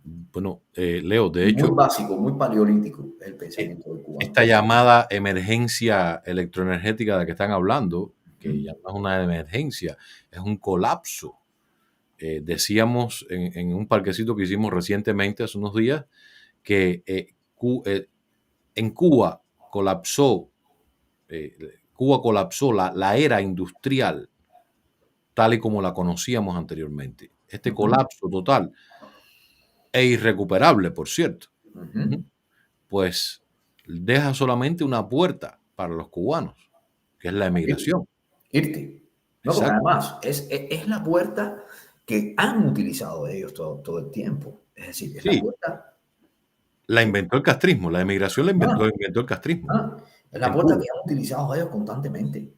bueno, Leo, de Muy hecho, básico, muy paleolítico es el eh, pensamiento del cubano. esta llamada emergencia electroenergética de la que están hablando, que ya Uh-huh. no es una emergencia, es un colapso. Decíamos en un parquecito que hicimos recientemente, hace unos días, que en eh, Cuba colapsó la era industrial tal y como la conocíamos anteriormente. Este Uh-huh. colapso total e irrecuperable, por cierto, Uh-huh. pues deja solamente una puerta para los cubanos, que es la Irte, emigración. irte. No, porque Exacto. además es la puerta que han utilizado ellos todo el tiempo. Es decir, es la Sí, puerta la que, inventó el castrismo, la emigración la ah, inventó el castrismo es la en puerta Cuba. que han utilizado ellos constantemente.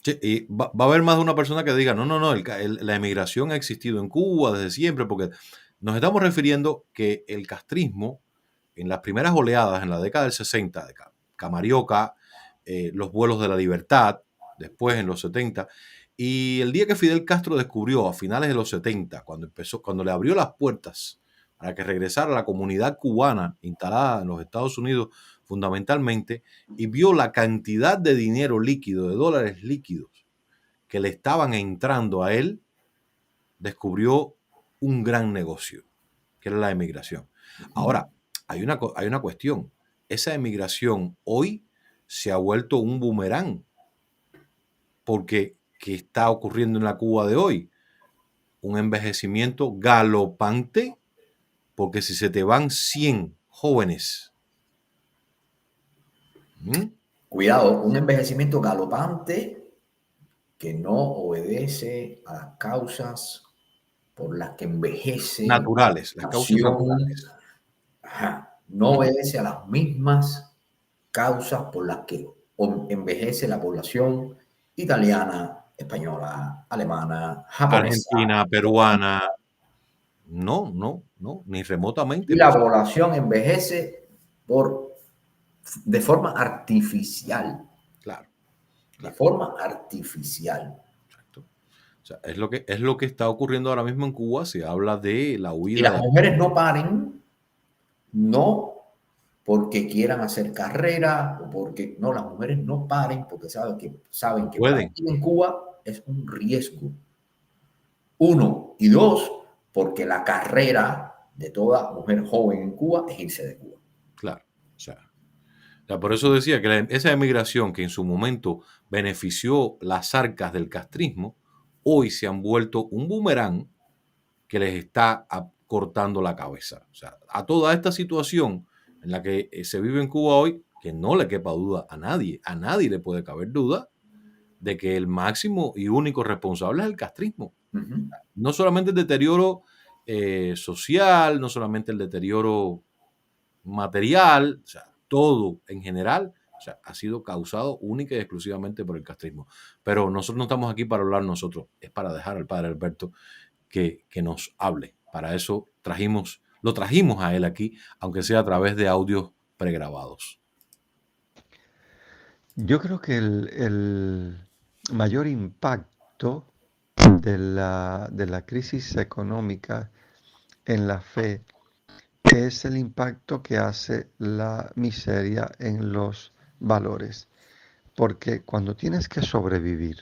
Sí, y va a haber más de una persona que diga, no, no, no, la emigración ha existido en Cuba desde siempre, porque nos estamos refiriendo que el castrismo, en las primeras oleadas, en la década del 60, de Camarioca, los vuelos de la libertad, después en los 70, y el día que Fidel Castro descubrió a finales de los 70, cuando le abrió las puertas para que regresara la comunidad cubana instalada en los Estados Unidos fundamentalmente, y vio la cantidad de dinero líquido, de dólares líquidos que le estaban entrando a él, descubrió un gran negocio, que era la emigración. Uh-huh. Ahora, hay una cuestión. Esa emigración hoy se ha vuelto un boomerang, porque ¿qué está ocurriendo en la Cuba de hoy? Un envejecimiento galopante, porque si se te van 100 jóvenes, ¿m? Cuidado, un envejecimiento galopante que no obedece a las causas por las que envejece Naturales, las la causas nación. naturales. Ajá, no ¿M? obedece a las mismas causas por las que envejece la población italiana, española, alemana, japonesa. Argentina, peruana, no, no, no, ni Y remotamente la posible. población envejece por de forma artificial. Claro, De claro, forma artificial. exacto. O sea, es lo que está ocurriendo ahora mismo en Cuba. Se habla de la Y huida las de... mujeres no paren, no porque quieran hacer carrera o porque no, las mujeres no paren porque saben No que pueden, parir en Cuba es un riesgo. Uno, y dos, porque la carrera de toda mujer joven en Cuba es irse de Cuba. claro. O sea, por eso decía que esa emigración que en su momento benefició las arcas del castrismo, hoy se han vuelto un boomerang que les está cortando la cabeza. O sea, a toda esta situación en la que se vive en Cuba hoy, que no le quepa duda a nadie le puede caber duda de que el máximo y único responsable es el castrismo. Uh-huh. No solamente el deterioro social, no solamente el deterioro material, o sea, todo en general, o sea, ha sido causado única y exclusivamente por el castrismo. Pero nosotros no estamos aquí para hablar nosotros, es para dejar al padre Alberto que nos hable. Para eso lo trajimos a él aquí, aunque sea a través de audios pregrabados. Yo creo que el mayor impacto de la crisis económica en la fe es el impacto que hace la miseria en los valores. Porque cuando tienes que sobrevivir,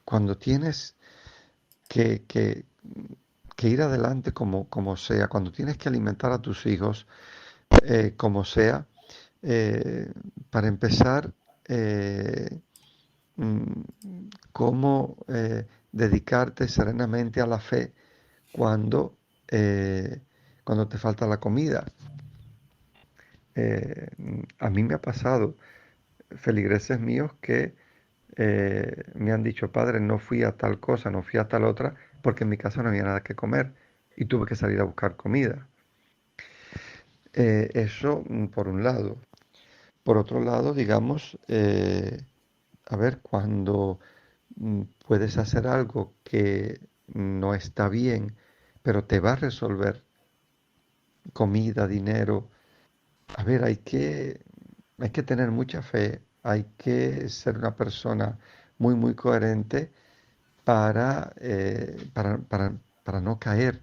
cuando tienes que, que- que ir adelante como sea, cuando tienes que alimentar a tus hijos como sea, eh, para empezar, eh, mm, cómo dedicarte serenamente a la fe cuando, eh, cuando te falta la comida. Eh, a mí me ha pasado, feligreses míos que me han dicho, padre, no fui a tal cosa, no fui a tal otra, porque en mi casa no había nada que comer y tuve que salir a buscar comida. Eso por un lado. Por otro lado, digamos, a ver, cuando puedes hacer algo que no está bien, pero te va a resolver comida, dinero, a ver, hay que tener mucha fe, hay que ser una persona muy, muy coherente para no caer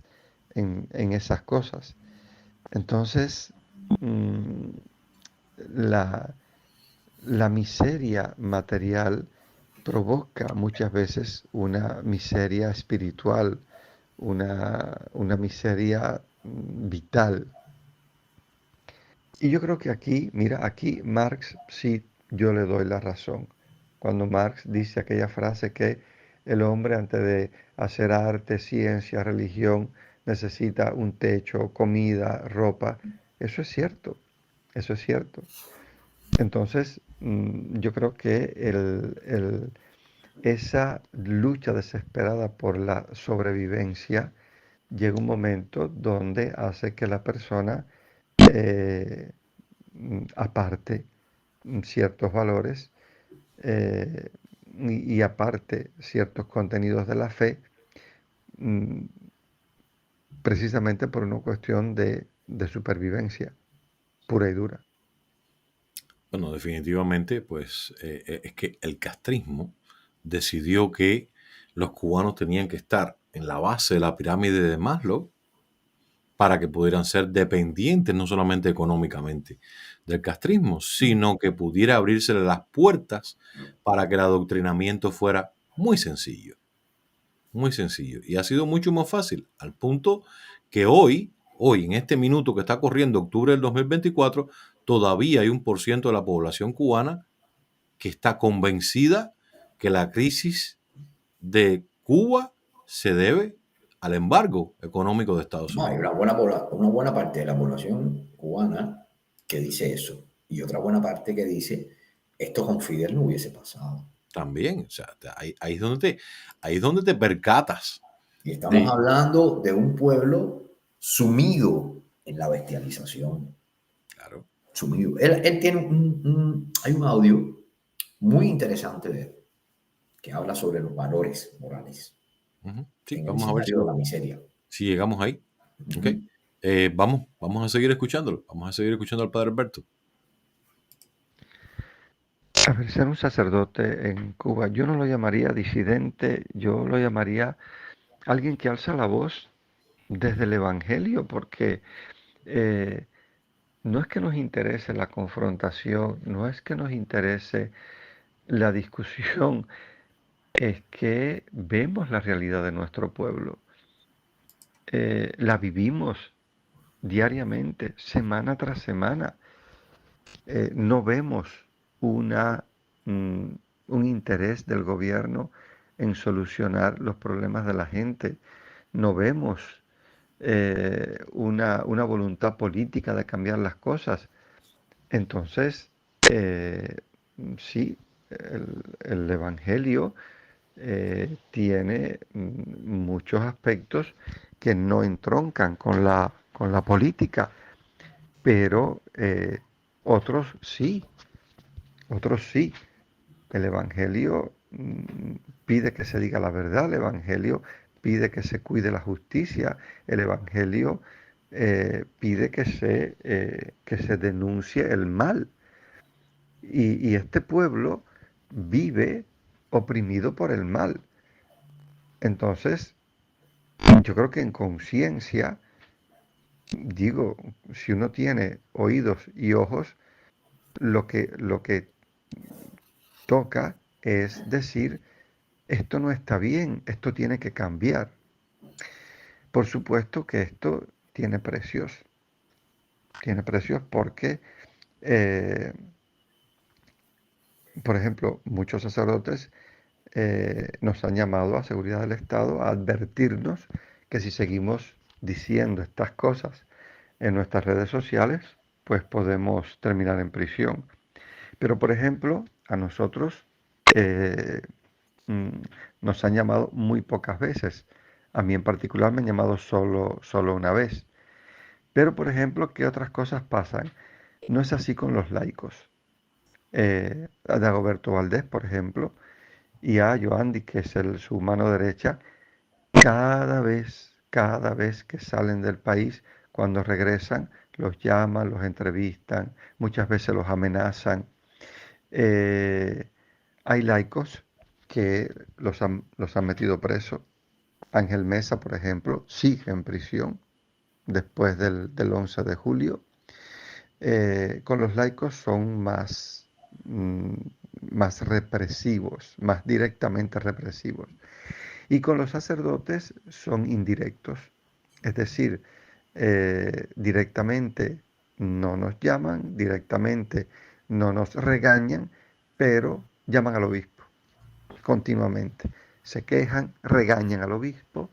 en esas cosas. Entonces, mm, la, la miseria material provoca muchas veces una miseria espiritual, una miseria vital. Y yo creo que aquí, mira, aquí Marx sí yo le doy la razón. Cuando Marx dice aquella frase que el hombre antes de hacer arte, ciencia, religión, necesita un techo, comida, ropa, eso es cierto, eso es cierto. Entonces, yo creo que esa lucha desesperada por la sobrevivencia llega un momento donde hace que la persona eh, aparte ciertos valores eh, y aparte ciertos contenidos de la fe, mm, precisamente por una cuestión de supervivencia pura y dura. Bueno, definitivamente, pues es que el castrismo decidió que los cubanos tenían que estar en la base de la pirámide de Maslow para que pudieran ser dependientes no solamente económicamente del castrismo, sino que pudiera abrirse las puertas para que el adoctrinamiento fuera muy sencillo, muy sencillo. Y ha sido mucho más fácil, al punto que hoy en este minuto que está corriendo, octubre del 2024, todavía hay un por ciento de la población cubana que está convencida que la crisis de Cuba se debe al embargo económico de Estados No, hay Unidos. una buena parte de la población cubana que dice eso. Y otra buena parte que dice, esto con Fidel no hubiese pasado. También, o sea, ahí es donde te percatas Y estamos de, hablando de un pueblo sumido en la bestialización. claro, Sumido. Él tiene hay un audio muy interesante de él, que habla sobre los valores morales sí, en el vamos a ver escenario de la miseria. si llegamos ahí, ¿ok? Uh-huh. Vamos a seguir escuchándolo, vamos a seguir escuchando al padre Alberto. A ver, ser un sacerdote en Cuba, yo no lo llamaría disidente, yo lo llamaría alguien que alza la voz desde el Evangelio, porque eh, no es que nos interese la confrontación, no es que nos interese la discusión, es que vemos la realidad de nuestro pueblo, la vivimos diariamente, semana tras semana. No vemos una, mm, un interés del gobierno en solucionar los problemas de la gente. No vemos una voluntad política de cambiar las cosas. Entonces, eh, sí, el Evangelio tiene muchos aspectos que no entroncan con la política, pero otros sí, otros sí. El Evangelio pide que se diga la verdad, el Evangelio pide que se cuide la justicia, el Evangelio pide que se denuncie el mal. Y este pueblo vive oprimido por el mal. Entonces, yo creo que en conciencia, digo, si uno tiene oídos y ojos, lo que toca es decir, esto no está bien, esto tiene que cambiar. Por supuesto que esto tiene precios porque, eh, por ejemplo, muchos sacerdotes nos han llamado a seguridad del Estado a advertirnos que si seguimos diciendo estas cosas en nuestras redes sociales, pues podemos terminar en prisión. Pero, por ejemplo, a nosotros eh, mm, nos han llamado muy pocas veces. A mí en particular me han llamado solo una vez. Pero, por ejemplo, ¿qué otras cosas pasan? No es así con los laicos. A Dagoberto Valdés, por ejemplo, y a Joandi, que es su mano derecha, cada vez que salen del país, cuando regresan, los llaman, los entrevistan, muchas veces los amenazan. Eh, Hay laicos que los han metido presos. Ángel Mesa, por ejemplo, sigue en prisión después del 11 de julio. Con los laicos son mm, más represivos, más directamente represivos. Y con los sacerdotes son indirectos. Es decir, directamente no nos llaman, directamente no nos regañan, pero llaman al obispo continuamente. Se quejan, regañan al obispo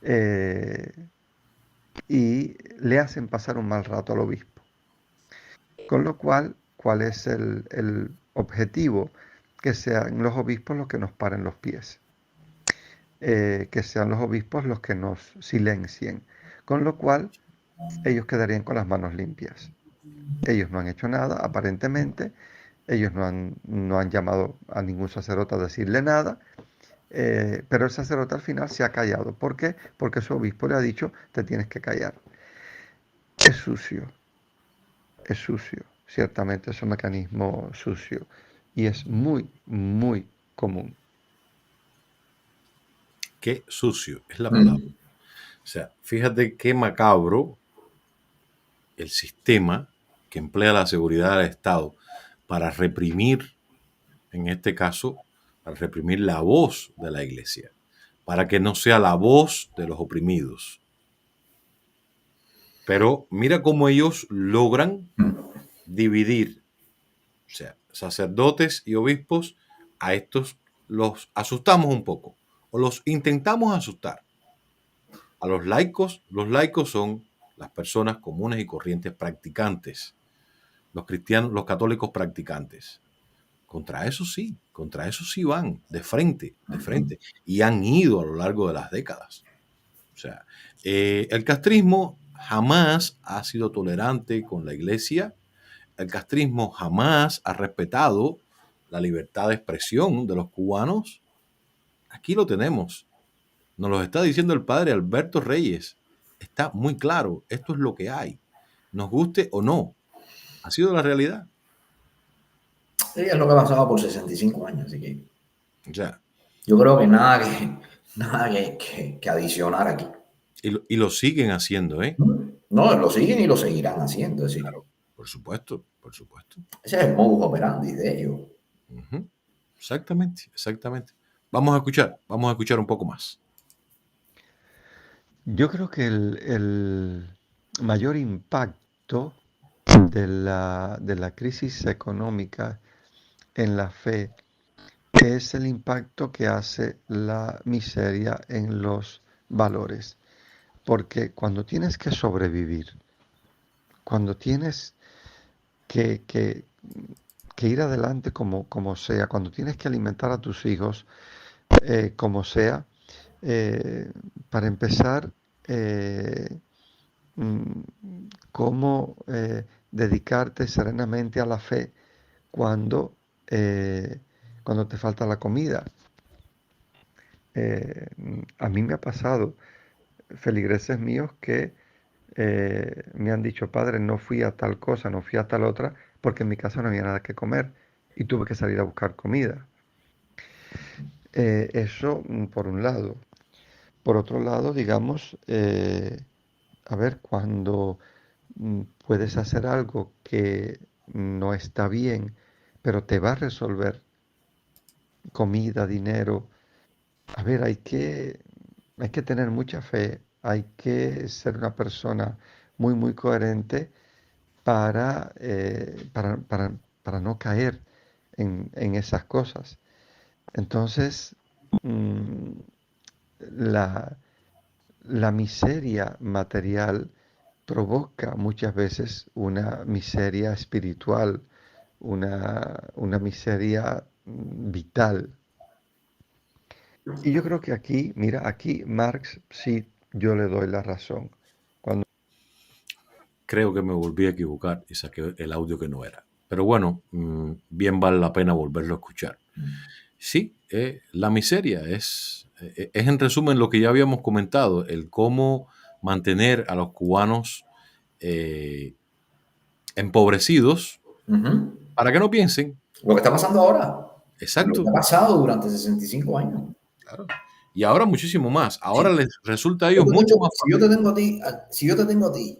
eh, y le hacen pasar un mal rato al obispo. Con lo cual, ¿cuál es el objetivo? Que sean los obispos los que nos paren los pies, que sean los obispos los que nos silencien, con lo cual ellos quedarían con las manos limpias. Ellos no han hecho nada, aparentemente, ellos no han llamado a ningún sacerdote a decirle nada, pero el sacerdote al final se ha callado. ¿Por qué? Porque su obispo le ha dicho, te tienes que callar. Es sucio, es sucio, ciertamente es un mecanismo sucio y es muy, muy común. Qué sucio es la palabra. O sea, fíjate qué macabro el sistema que emplea la seguridad del Estado para reprimir, en este caso, para reprimir la voz de la iglesia, para que no sea la voz de los oprimidos. Pero mira cómo ellos logran dividir, o sea, sacerdotes y obispos, a estos los asustamos un poco, o los intentamos asustar. A los laicos son las personas comunes y corrientes practicantes, los cristianos, los católicos practicantes. Contra eso sí van de frente, y han ido a lo largo de las décadas. O sea, el castrismo jamás ha sido tolerante con la iglesia, el castrismo jamás ha respetado la libertad de expresión de los cubanos. Aquí lo tenemos. Nos lo está diciendo el padre Alberto Reyes. Está muy claro. Esto es lo que hay. Nos guste o no. Ha sido la realidad. Sí, es lo que ha pasado por 65 años, así que Ya. yo creo que nada que adicionar aquí. Y lo siguen haciendo, ¿eh? No, lo siguen y lo seguirán haciendo, es decir, Claro, por supuesto, por supuesto. ese es el modus operandi de ellos. Ujú. Exactamente, exactamente. Vamos a escuchar un poco más. Yo creo que el mayor impacto de la crisis económica en la fe es el impacto que hace la miseria en los valores. Porque cuando tienes que sobrevivir, cuando tienes que, que- que ir adelante como sea, cuando tienes que alimentar a tus hijos como sea, eh, para empezar, eh, mm, cómo dedicarte serenamente a la fe cuando, eh, cuando te falta la comida. A mí me ha pasado, feligreses míos que me han dicho, padre, no fui a tal cosa, no fui a tal otra, porque en mi casa no había nada que comer y tuve que salir a buscar comida. Eso por un lado. Por otro lado, digamos, a ver, cuando puedes hacer algo que no está bien, pero te va a resolver comida, dinero, a ver, hay que tener mucha fe, hay que ser una persona muy, muy coherente para no caer en esas cosas. Entonces, mm, la, la miseria material provoca muchas veces una miseria espiritual, una miseria vital. Y yo creo que aquí, mira, aquí Marx sí yo le doy la razón. Cuando Creo que me volví a equivocar y saqué el audio que no era. Pero bueno, bien vale la pena volverlo a escuchar. Sí, la miseria es en resumen lo que ya habíamos comentado, el cómo mantener a los cubanos eh, empobrecidos Ujú. para que no piensen. Lo que está pasando ahora, lo que Exacto, ha pasado durante 65 años. claro. Y ahora muchísimo más. Ahora Sí. les resulta a ellos mucho más Si yo te fácil. tengo a ti,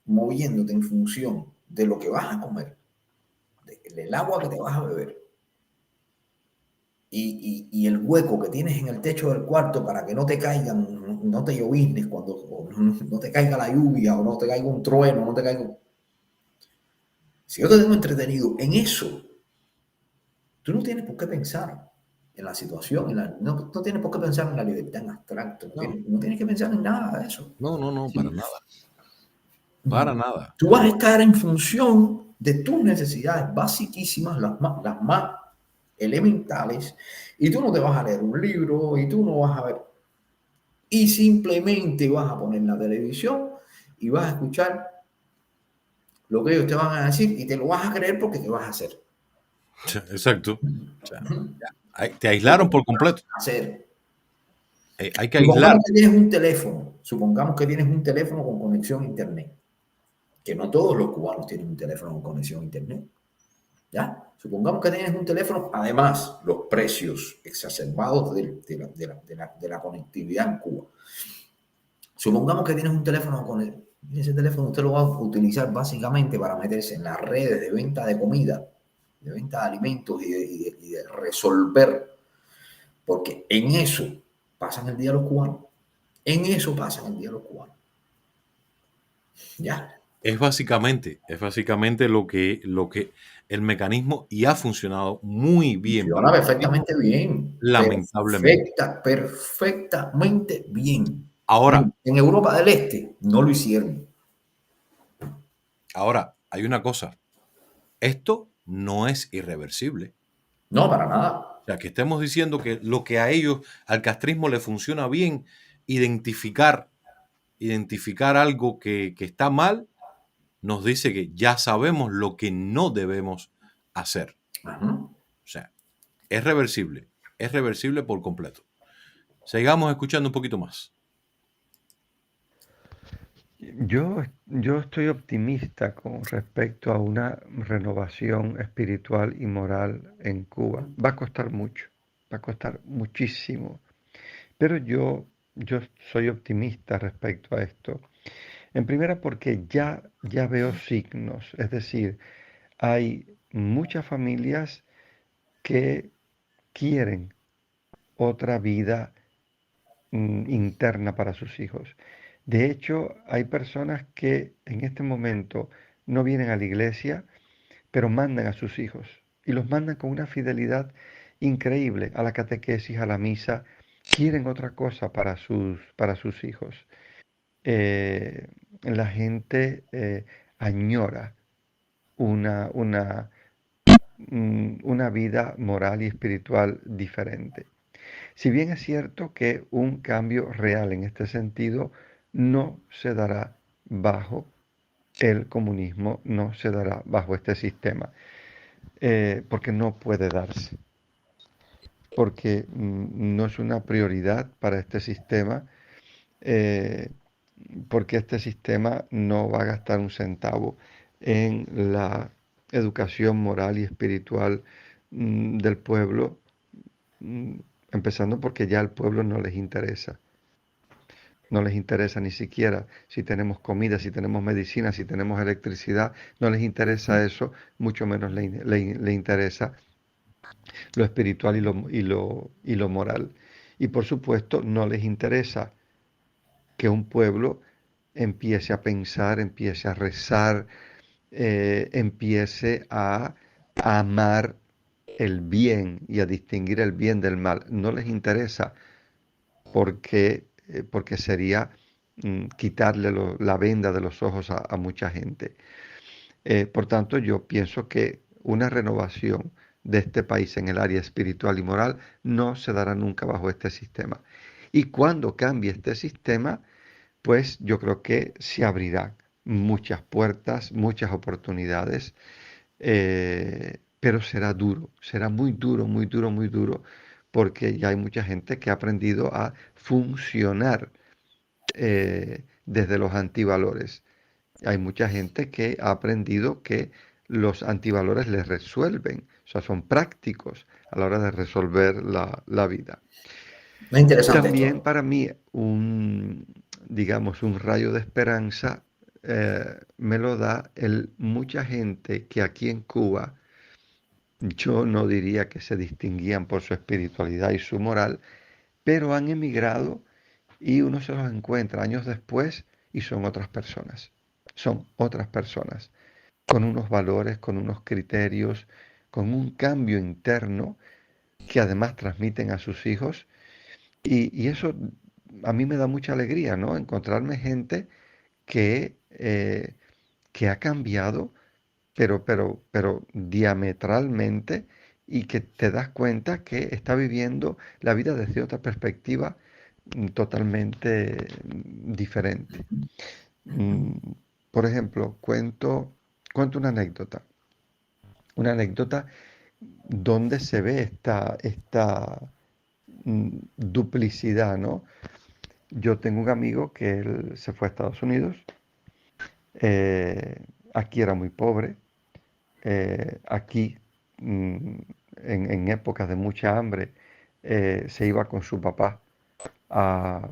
moviéndote en función de lo que vas a comer, del agua que te vas a beber y el hueco que tienes en el techo del cuarto para que no te caigan, no te lloviznes cuando no te caiga la lluvia o no te caiga un trueno, no te caiga. Si yo te tengo entretenido en eso, tú no tienes por qué pensar en la situación, no tienes por qué pensar en la libertad en abstracto, No, no tienes que pensar en nada de eso. no, no, no, para Sí. nada. Para nada. Tú vas a estar en función de tus necesidades basiquísimas, las más elementales, y tú no te vas a leer un libro, y tú no vas a ver, y simplemente vas a poner la televisión y vas a escuchar lo que ellos te van a decir y te lo vas a creer porque te vas a hacer. Exacto. O sea, te aislaron por completo. Hacer. Hay que aislar. Supongamos que tienes un teléfono con conexión a internet, que no todos los cubanos tienen un teléfono con conexión a internet. ¿Ya? Supongamos que tienes un teléfono, además, los precios exacerbados de la conectividad en Cuba. Supongamos que tienes un teléfono con ese teléfono usted lo va a utilizar básicamente para meterse en las redes de venta de comida, de venta de alimentos y de resolver, porque en eso pasan el día los cubanos. En eso pasan el día los cubanos. ¿Ya? Es básicamente lo que el mecanismo y ha funcionado muy bien para Funciona nosotros, perfectamente bien. lamentablemente. Perfectamente bien. Ahora, En Europa del Este no lo hicieron. ahora, hay una cosa. Esto no es irreversible. No, para nada. O sea, que estemos diciendo que lo que a ellos, al castrismo le funciona bien, identificar, identificar algo que está mal, nos dice que ya sabemos lo que no debemos hacer. Ajá. O sea, es reversible por completo. Sigamos escuchando un poquito más. Yo estoy optimista con respecto a una renovación espiritual y moral en Cuba. Va a costar mucho, va a costar muchísimo, pero yo soy optimista respecto a esto. En primera porque ya veo signos, es decir, hay muchas familias que quieren otra vida interna para sus hijos. De hecho, hay personas que en este momento no vienen a la iglesia, pero mandan a sus hijos y los mandan con una fidelidad increíble a la catequesis, a la misa. Quieren otra cosa para sus hijos. Eh, la gente añora una, una, una vida moral y espiritual diferente. Si bien es cierto que un cambio real en este sentido no se dará bajo el comunismo, no se dará bajo este sistema, porque no puede darse, porque no es una prioridad para este sistema, eh, porque este sistema no va a gastar un centavo en la educación moral y espiritual del pueblo, mm, empezando porque ya al pueblo no les interesa. No les interesa ni siquiera si tenemos comida, si tenemos medicina, si tenemos electricidad, no les interesa eso, mucho menos le interesa lo espiritual y lo moral. Y por supuesto, no les interesa que un pueblo empiece a pensar, empiece a rezar, empiece a amar el bien y a distinguir el bien del mal. No les interesa porque sería quitarle la venda de los ojos a mucha gente. Por tanto, yo pienso que una renovación de este país en el área espiritual y moral no se dará nunca bajo este sistema. Y cuando cambie este sistema, pues yo creo que se abrirán muchas puertas, muchas oportunidades, pero será duro, será muy duro, muy duro, muy duro, porque ya hay mucha gente que ha aprendido a funcionar desde los antivalores. Hay mucha gente que ha aprendido que los antivalores les resuelven, o sea, son prácticos a la hora de resolver la vida. Es interesante También esto. para mí digamos, un rayo de esperanza me lo da mucha gente que aquí en Cuba, yo no diría que se distinguían por su espiritualidad y su moral, pero han emigrado y uno se los encuentra años después y son otras personas. Son otras personas con unos valores, con unos criterios, con un cambio interno que además transmiten a sus hijos y eso a mí me da mucha alegría, ¿no? Encontrarme gente que ha cambiado, pero diametralmente y que te das cuenta que está viviendo la vida desde otra perspectiva totalmente diferente. Mm, Por ejemplo, cuento una anécdota donde se ve esta duplicidad, ¿no? Yo tengo un amigo que él se fue a Estados Unidos, aquí era muy pobre, aquí en épocas de mucha hambre se iba con su papá a,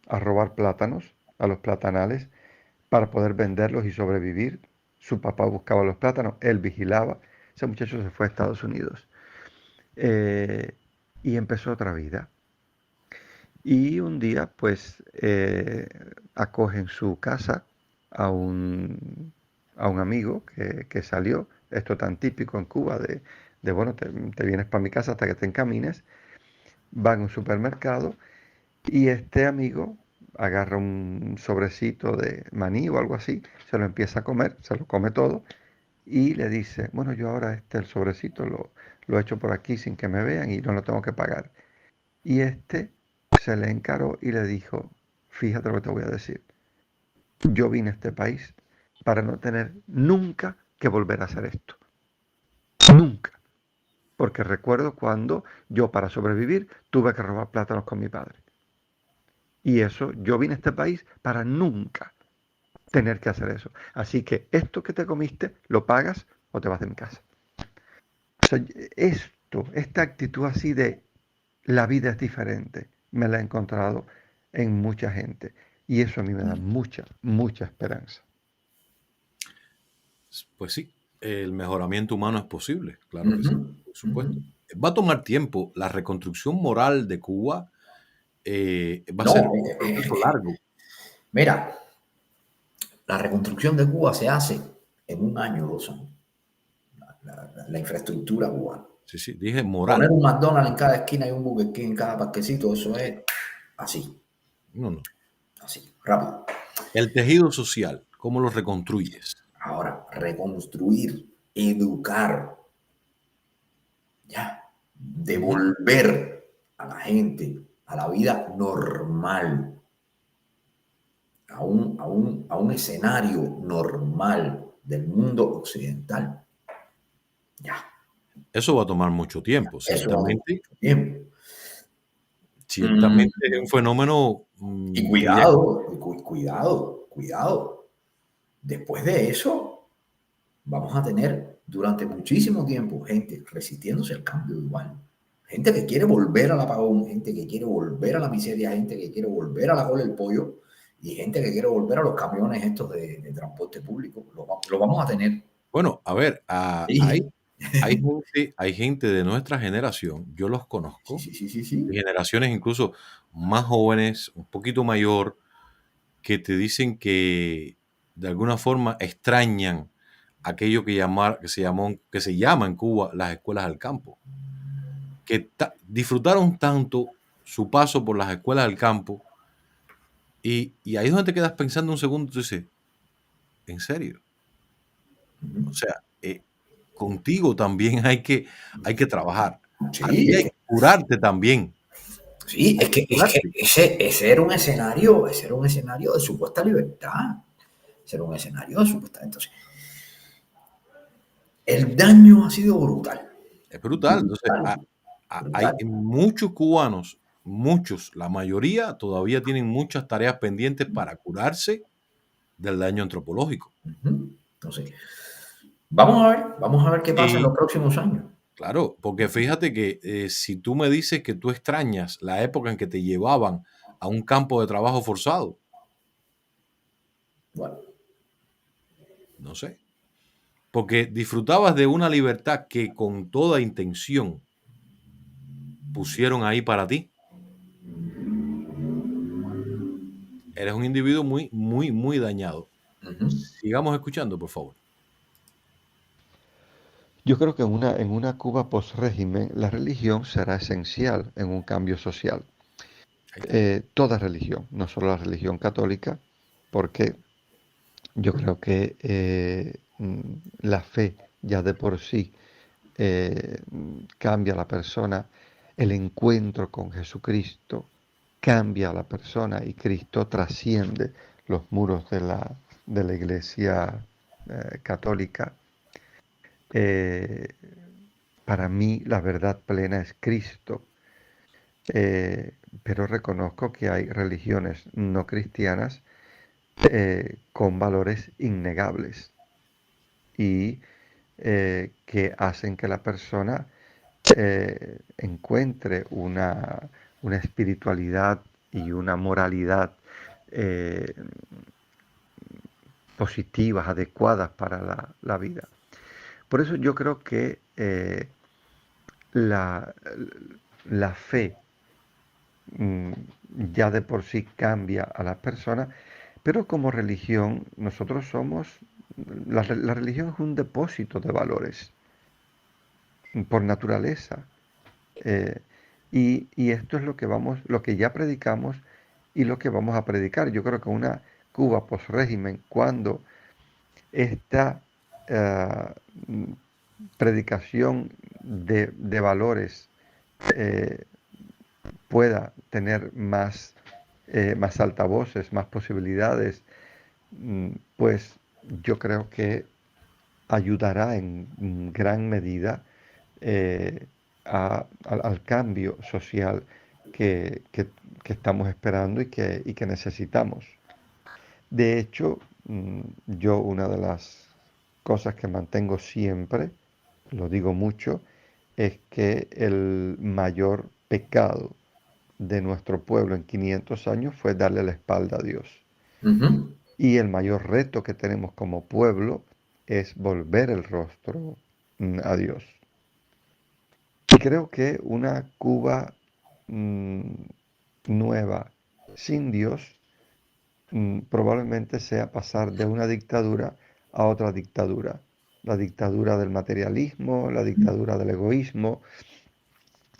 a robar plátanos a los platanales para poder venderlos y sobrevivir. Su papá buscaba los plátanos, él vigilaba. Ese muchacho se fue a Estados Unidos eh, y empezó otra vida. Y un día, pues, acoge en su casa a a un amigo que salió. Esto tan típico en Cuba bueno, te vienes para mi casa hasta que te encamines. Van a un supermercado y este amigo agarra un sobrecito de maní o algo así, se lo empieza a comer, se lo come todo y le dice, bueno, yo ahora el sobrecito lo echo por aquí sin que me vean y no lo tengo que pagar. Y este se le encaró y le dijo, fíjate lo que te voy a decir, yo vine a este país para no tener nunca que volver a hacer esto. Nunca. Porque recuerdo cuando yo para sobrevivir tuve que robar plátanos con mi padre. Y eso, yo vine a este país para nunca. tener que hacer eso. Así que esto que te comiste, lo pagas o te vas de mi casa. O sea, esta actitud así de la vida es diferente, me la he encontrado en mucha gente. Y eso a mí me da mucha, mucha esperanza. Pues sí, el mejoramiento humano es posible, claro que sí, Ujú, por ujú. supuesto. Va a tomar tiempo. La reconstrucción moral de Cuba va a ser No, un proceso largo. mira, la reconstrucción de Cuba se hace en un año o 2 años. La infraestructura cubana. Sí, sí, dije Poner moral. un McDonald's en cada esquina y un Burger King en cada parquecito, eso es así, No, no. así, rápido. El tejido social, ¿cómo lo reconstruyes? Ahora, reconstruir, educar, ya, Ujú. devolver a la gente a la vida normal, a un escenario normal del mundo occidental. Ya, Eso va a tomar mucho tiempo, eso va a tomar ciertamente. mucho tiempo. Ciertamente es un Mm, fenómeno y que ya... cuidado. Después de eso, vamos a tener durante muchísimo tiempo gente resistiéndose al cambio igual. Gente que quiere volver al apagón, gente que quiere volver a la miseria, gente que quiere volver a la cola del pollo y gente que quiere volver a los camiones estos de transporte público. Lo vamos a tener. Bueno, a ver, Sí, hay gente de nuestra generación, yo los sí, conozco, sí, sí, sí, de sí. generaciones incluso más jóvenes, un poquito mayor, que te dicen que de alguna forma extrañan aquello que se llama en Cuba las escuelas al campo, que disfrutaron tanto su paso por las escuelas al campo y ahí es donde te quedas pensando un segundo y tú dices, ¿en serio? O sea, contigo también hay que trabajar. A Sí, ti hay que curarte también. sí, Hay que es que curarte. ese era un escenario de supuesta libertad. Ese era un escenario de supuesta. Entonces, el daño ha sido brutal. Es brutal. Entonces, Brutal, hay brutal. muchos cubanos, muchos, la mayoría todavía tienen muchas tareas pendientes para curarse del daño antropológico. Ujú. Entonces, vamos a ver qué pasa en Sí, los próximos años. claro, porque fíjate que si tú me dices que tú extrañas la época en que te llevaban a un campo de trabajo forzado, Bueno, no sé, porque disfrutabas de una libertad que con toda intención pusieron ahí para ti. Eres un individuo muy, muy, muy dañado. ujú, Sigamos escuchando, por favor. Yo creo que en una Cuba post-régimen, la religión será esencial en un cambio social. Ahí está. Toda religión, no solo la religión católica, porque yo creo que la fe ya de por sí cambia a la persona, el encuentro con Jesucristo cambia a la persona y Cristo trasciende los muros de la iglesia católica. Eh, para mí la verdad plena es Cristo, pero reconozco que hay religiones no cristianas con valores innegables y que hacen que la persona encuentre una espiritualidad y una moralidad eh, positivas, adecuadas para la vida. Por eso yo creo que la, la fe mm, ya de por sí cambia a las personas, pero como religión nosotros somos, la religión es un depósito de valores por naturaleza. Eh, y esto es lo que ya predicamos y lo que vamos a predicar. Yo creo que una Cuba post-régimen, cuando esta eh, predicación de valores eh, pueda tener más altavoces, más posibilidades, pues yo creo que ayudará en gran medida eh, al cambio social que, que- que estamos esperando y que necesitamos. De hecho, yo una de las cosas que mantengo siempre, lo digo mucho, es que el mayor pecado de nuestro pueblo en 500 años fue darle la espalda a Dios. Ujú. Y el mayor reto que tenemos como pueblo es volver el rostro a Dios. Y creo que una Cuba mm, nueva sin Dios probablemente sea pasar de una dictadura a otra dictadura. La dictadura del materialismo, la dictadura del egoísmo,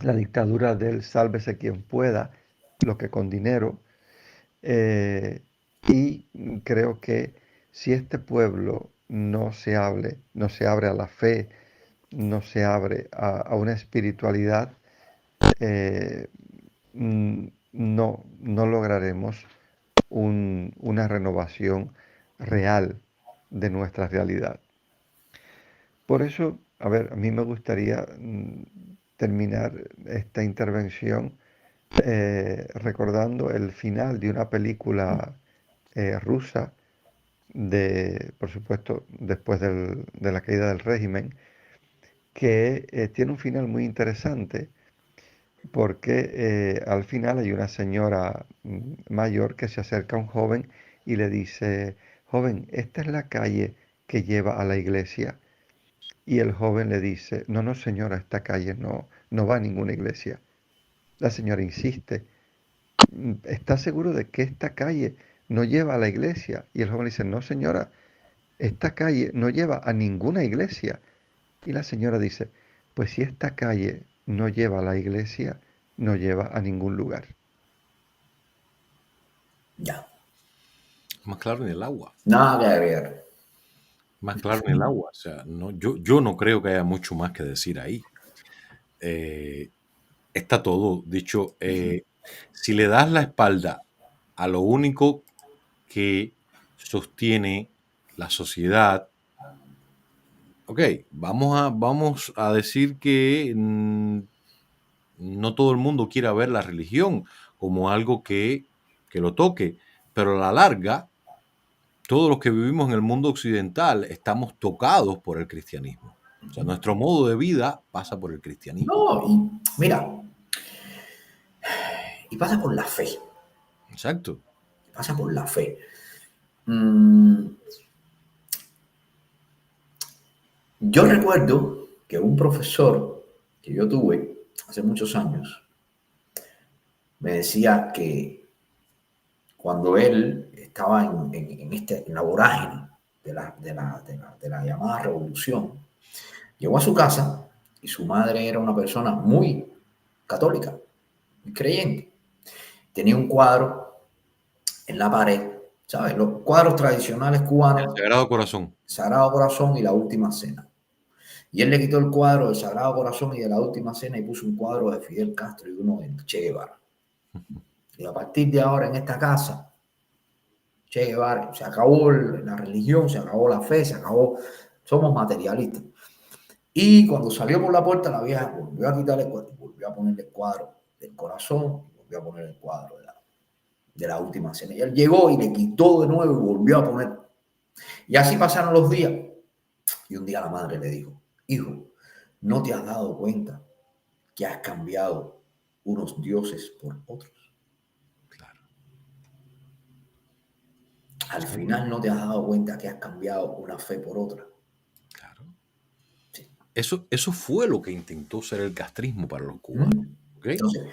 la dictadura del sálvese quien pueda, lo que con dinero. Eh, y creo que si este pueblo no se abre a la fe, no se abre a una espiritualidad, eh, no lograremos una renovación real de nuestra realidad. Por eso, a ver, a mí me gustaría terminar esta intervención recordando el final de una película rusa por supuesto, después de la caída del régimen, que tiene un final muy interesante porque al final hay una señora mayor que se acerca a un joven y le dice, joven, esta es la calle que lleva a la iglesia. Y el joven le dice, no, no señora, esta calle no va a ninguna iglesia. La señora insiste, ¿está seguro de que esta calle no lleva a la iglesia? Y el joven dice, no señora, esta calle no lleva a ninguna iglesia. Y la señora dice, pues si esta calle no lleva a la iglesia, no lleva a ningún lugar. Ya. Más claro en el agua. Nada que agregar. Más claro en el agua. O sea, yo no creo que haya mucho más que decir ahí. Está todo dicho. Si le das la espalda a lo único que sostiene la sociedad, ok, vamos a decir que no todo el mundo quiera ver la religión como algo que lo toque, pero a la larga, todos los que vivimos en el mundo occidental estamos tocados por el cristianismo. O sea, nuestro modo de vida pasa por el cristianismo. No, y mira, y pasa por la fe. Exacto. Pasa por la fe. Mm, yo recuerdo que un profesor que yo tuve hace muchos años me decía que cuando él estaba en la vorágine de la llamada revolución, llegó a su casa y su madre era una persona muy católica, muy creyente. Tenía un cuadro en la pared, ¿sabes? Los cuadros tradicionales El cubanos, Sagrado Corazón. Sagrado Corazón y la Última Cena. Y él le quitó el cuadro del Sagrado Corazón y de la Última Cena y puso un cuadro de Fidel Castro y uno de Che Guevara. Y a partir de ahora en esta casa, Che Guevara, se acabó la religión, se acabó la fe, se acabó, somos materialistas. Y cuando salió por la puerta, la vieja volvió a quitarle el cuadro, volvió a ponerle el cuadro del corazón, volvió a poner el cuadro de la Última Cena. Y él llegó y le quitó de nuevo y volvió a poner. Y así pasaron los días. Y un día la madre le dijo, hijo, ¿no te has dado cuenta que has cambiado unos dioses por otros? Claro. Al final no te has dado cuenta que has cambiado una fe por otra. Claro. Sí. Eso fue lo que intentó ser el castrismo para los cubanos. ¿Okay? Entonces,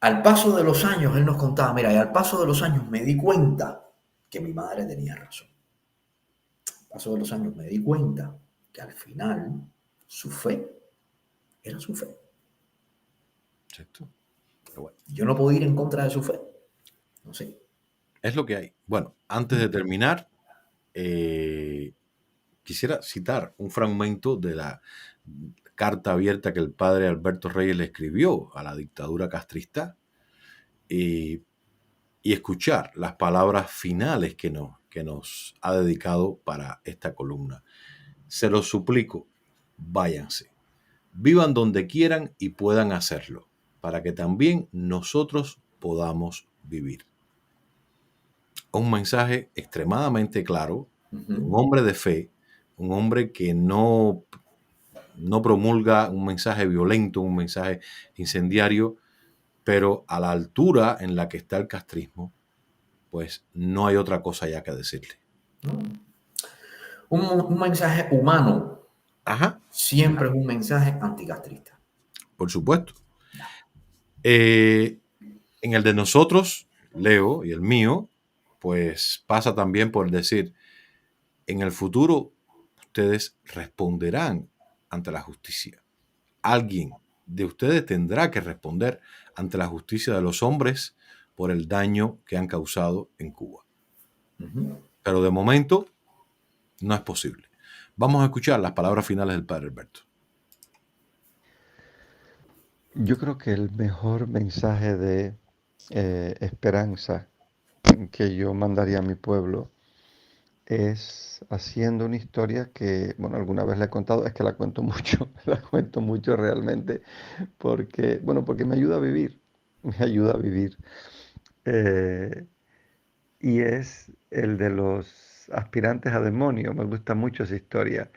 al paso de los años, él nos contaba, mira, y al paso de los años me di cuenta que mi madre tenía razón. Al paso de los años me di cuenta que al final su fe era su fe. Exacto. Pero bueno, Yo no puedo ir en contra de su fe. No sé. es lo que hay. Bueno, antes de terminar, quisiera citar un fragmento de la carta abierta que el padre Alberto Reyes le escribió a la dictadura castrista y escuchar las palabras finales que nos ha dedicado para esta columna. Se los suplico, váyanse, vivan donde quieran y puedan hacerlo, para que también nosotros podamos vivir. un mensaje extremadamente claro, de un Ujú. hombre de fe, un hombre que no promulga un mensaje violento, un mensaje incendiario, pero a la altura en la que está el castrismo, pues no hay otra cosa ya que decirle. Un mensaje humano Ajá, siempre es un mensaje anticastrista. por supuesto. Ya. En el de nosotros, Leo, y el mío, pues pasa también por decir, en el futuro ustedes responderán ante la justicia. Alguien de ustedes tendrá que responder ante la justicia de los hombres por el daño que han causado en Cuba. Ujú. Pero de momento no es posible. Vamos a escuchar las palabras finales del padre Alberto. Yo creo que el mejor mensaje de esperanza que yo mandaría a mi pueblo es haciendo una historia que, bueno, alguna vez la he contado, es que la cuento mucho, la cuento mucho realmente, porque, bueno, porque me ayuda a vivir, me ayuda a vivir. Eh, y es el de los aspirantes a demonio. Me gusta mucho esa historia,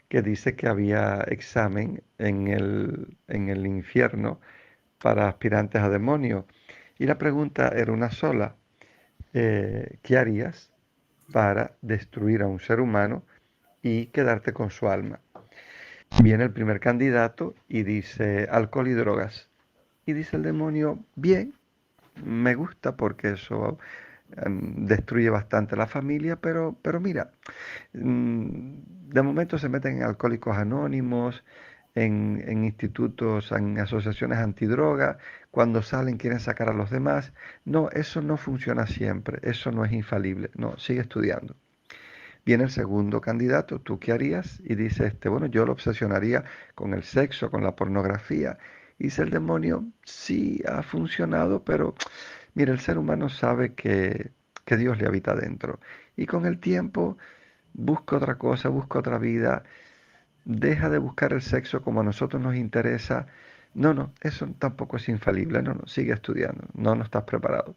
que dice que había examen en el infierno para aspirantes a demonio. Y la pregunta era una sola. ¿Qué harías para destruir a un ser humano y quedarte con su alma? Viene el primer candidato y dice alcohol y drogas. Y dice el demonio, bien, me gusta porque eso destruye bastante la familia, pero mira, de momento se meten en alcohólicos anónimos, en institutos, en asociaciones antidroga, cuando salen quieren sacar a los demás. No, eso no funciona siempre, eso no es infalible, no, sigue estudiando. Viene el segundo candidato, ¿tú qué harías? Y dice este, bueno, yo lo obsesionaría con el sexo, con la pornografía. Y dice el demonio, sí, ha funcionado, pero mira, el ser humano sabe que Dios le habita dentro. Y con el tiempo busca otra cosa, busca otra vida, deja de buscar el sexo como a nosotros nos interesa. No, no, eso tampoco es infalible, no, no, sigue estudiando, no, no estás preparado.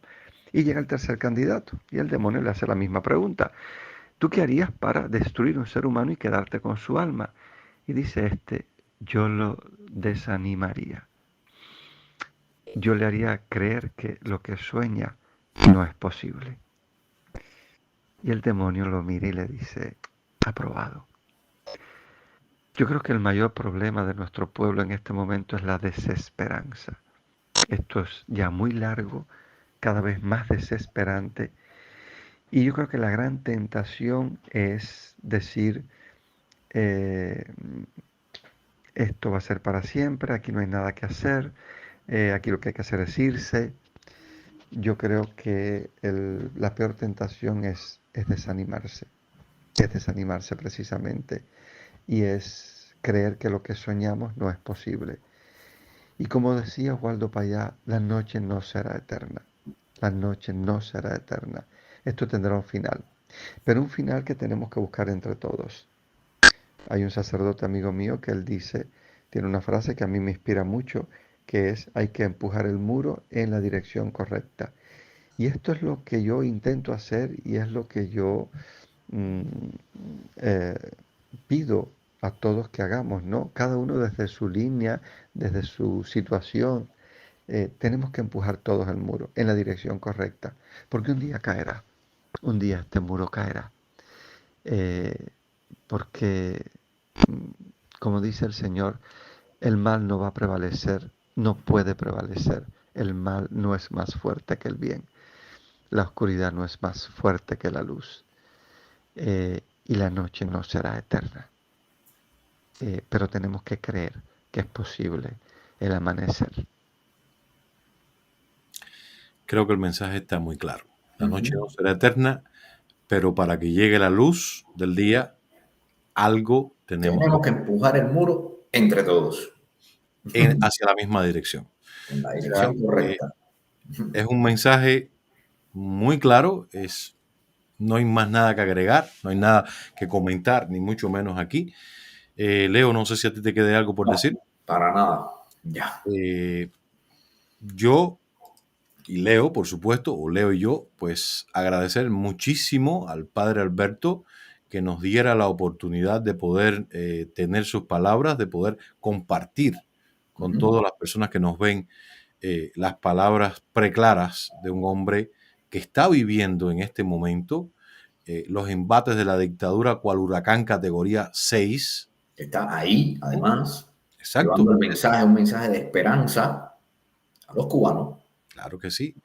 Y llega el tercer candidato y el demonio le hace la misma pregunta. ¿Tú qué harías para destruir un ser humano y quedarte con su alma? Y dice este, yo lo desanimaría. Yo le haría creer que lo que sueña no es posible. Y el demonio lo mira y le dice, aprobado. Yo creo que el mayor problema de nuestro pueblo en este momento es la desesperanza. Esto es ya muy largo, cada vez más desesperante. Y yo creo que la gran tentación es decir, eh, esto va a ser para siempre, aquí no hay nada que hacer, aquí lo que hay que hacer es irse. Yo creo que la peor tentación es desanimarse precisamente, y es creer que lo que soñamos no es posible. Y como decía Waldo Payá, la noche no será eterna, la noche no será eterna. Esto tendrá un final, pero un final que tenemos que buscar entre todos. Hay un sacerdote amigo mío que él dice, tiene una frase que a mí me inspira mucho, que es, hay que empujar el muro en la dirección correcta. Y esto es lo que yo intento hacer y es lo que yo mm, eh, pido a todos que hagamos, ¿no? Cada uno desde su línea, desde su situación, tenemos que empujar todos el muro en la dirección correcta, porque un día caerá, un día este muro caerá. Eh, porque, mm, como dice el Señor, el mal no va a prevalecer, no puede prevalecer. El mal no es más fuerte que el bien. La oscuridad no es más fuerte que la luz. Y la noche no será eterna. Pero tenemos que creer que es posible el amanecer. Creo que el mensaje está muy claro. La noche no Ujú. será eterna, pero para que llegue la luz del día, algo tenemos que Tenemos que empujar el muro entre todos hacia la misma dirección. en la O sea, dirección correcta. es un mensaje muy claro, no hay más nada que agregar, no hay nada que comentar, ni mucho menos aquí. Leo, no sé si a ti te quede algo por No, decir. para nada. Ya. Eh, yo Y Leo, por supuesto, o Leo y yo, pues agradecer muchísimo al padre Alberto que nos diera la oportunidad de poder tener sus palabras, de poder compartir con todas las personas que nos ven las palabras preclaras de un hombre que está viviendo en este momento los embates de la dictadura cual huracán categoría 6. Está ahí, además, Exacto. llevando el mensaje, un mensaje de esperanza a los cubanos. Claro que sí.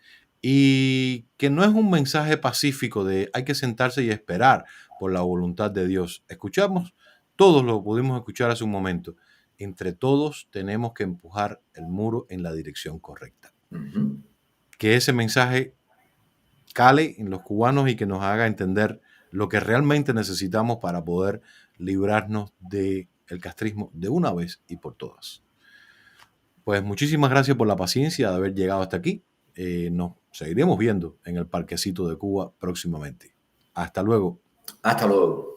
Y que no es un mensaje pacífico de hay que sentarse y esperar por la voluntad de Dios. Escuchamos, todos lo pudimos escuchar hace un momento. Entre todos tenemos que empujar el muro en la dirección correcta. Que ese mensaje cale en los cubanos y que nos haga entender lo que realmente necesitamos para poder librarnos del castrismo de una vez y por todas. Pues muchísimas gracias por la paciencia de haber llegado hasta aquí. Nos seguiremos viendo en el Parquecito de Cuba próximamente. Hasta luego. Hasta luego.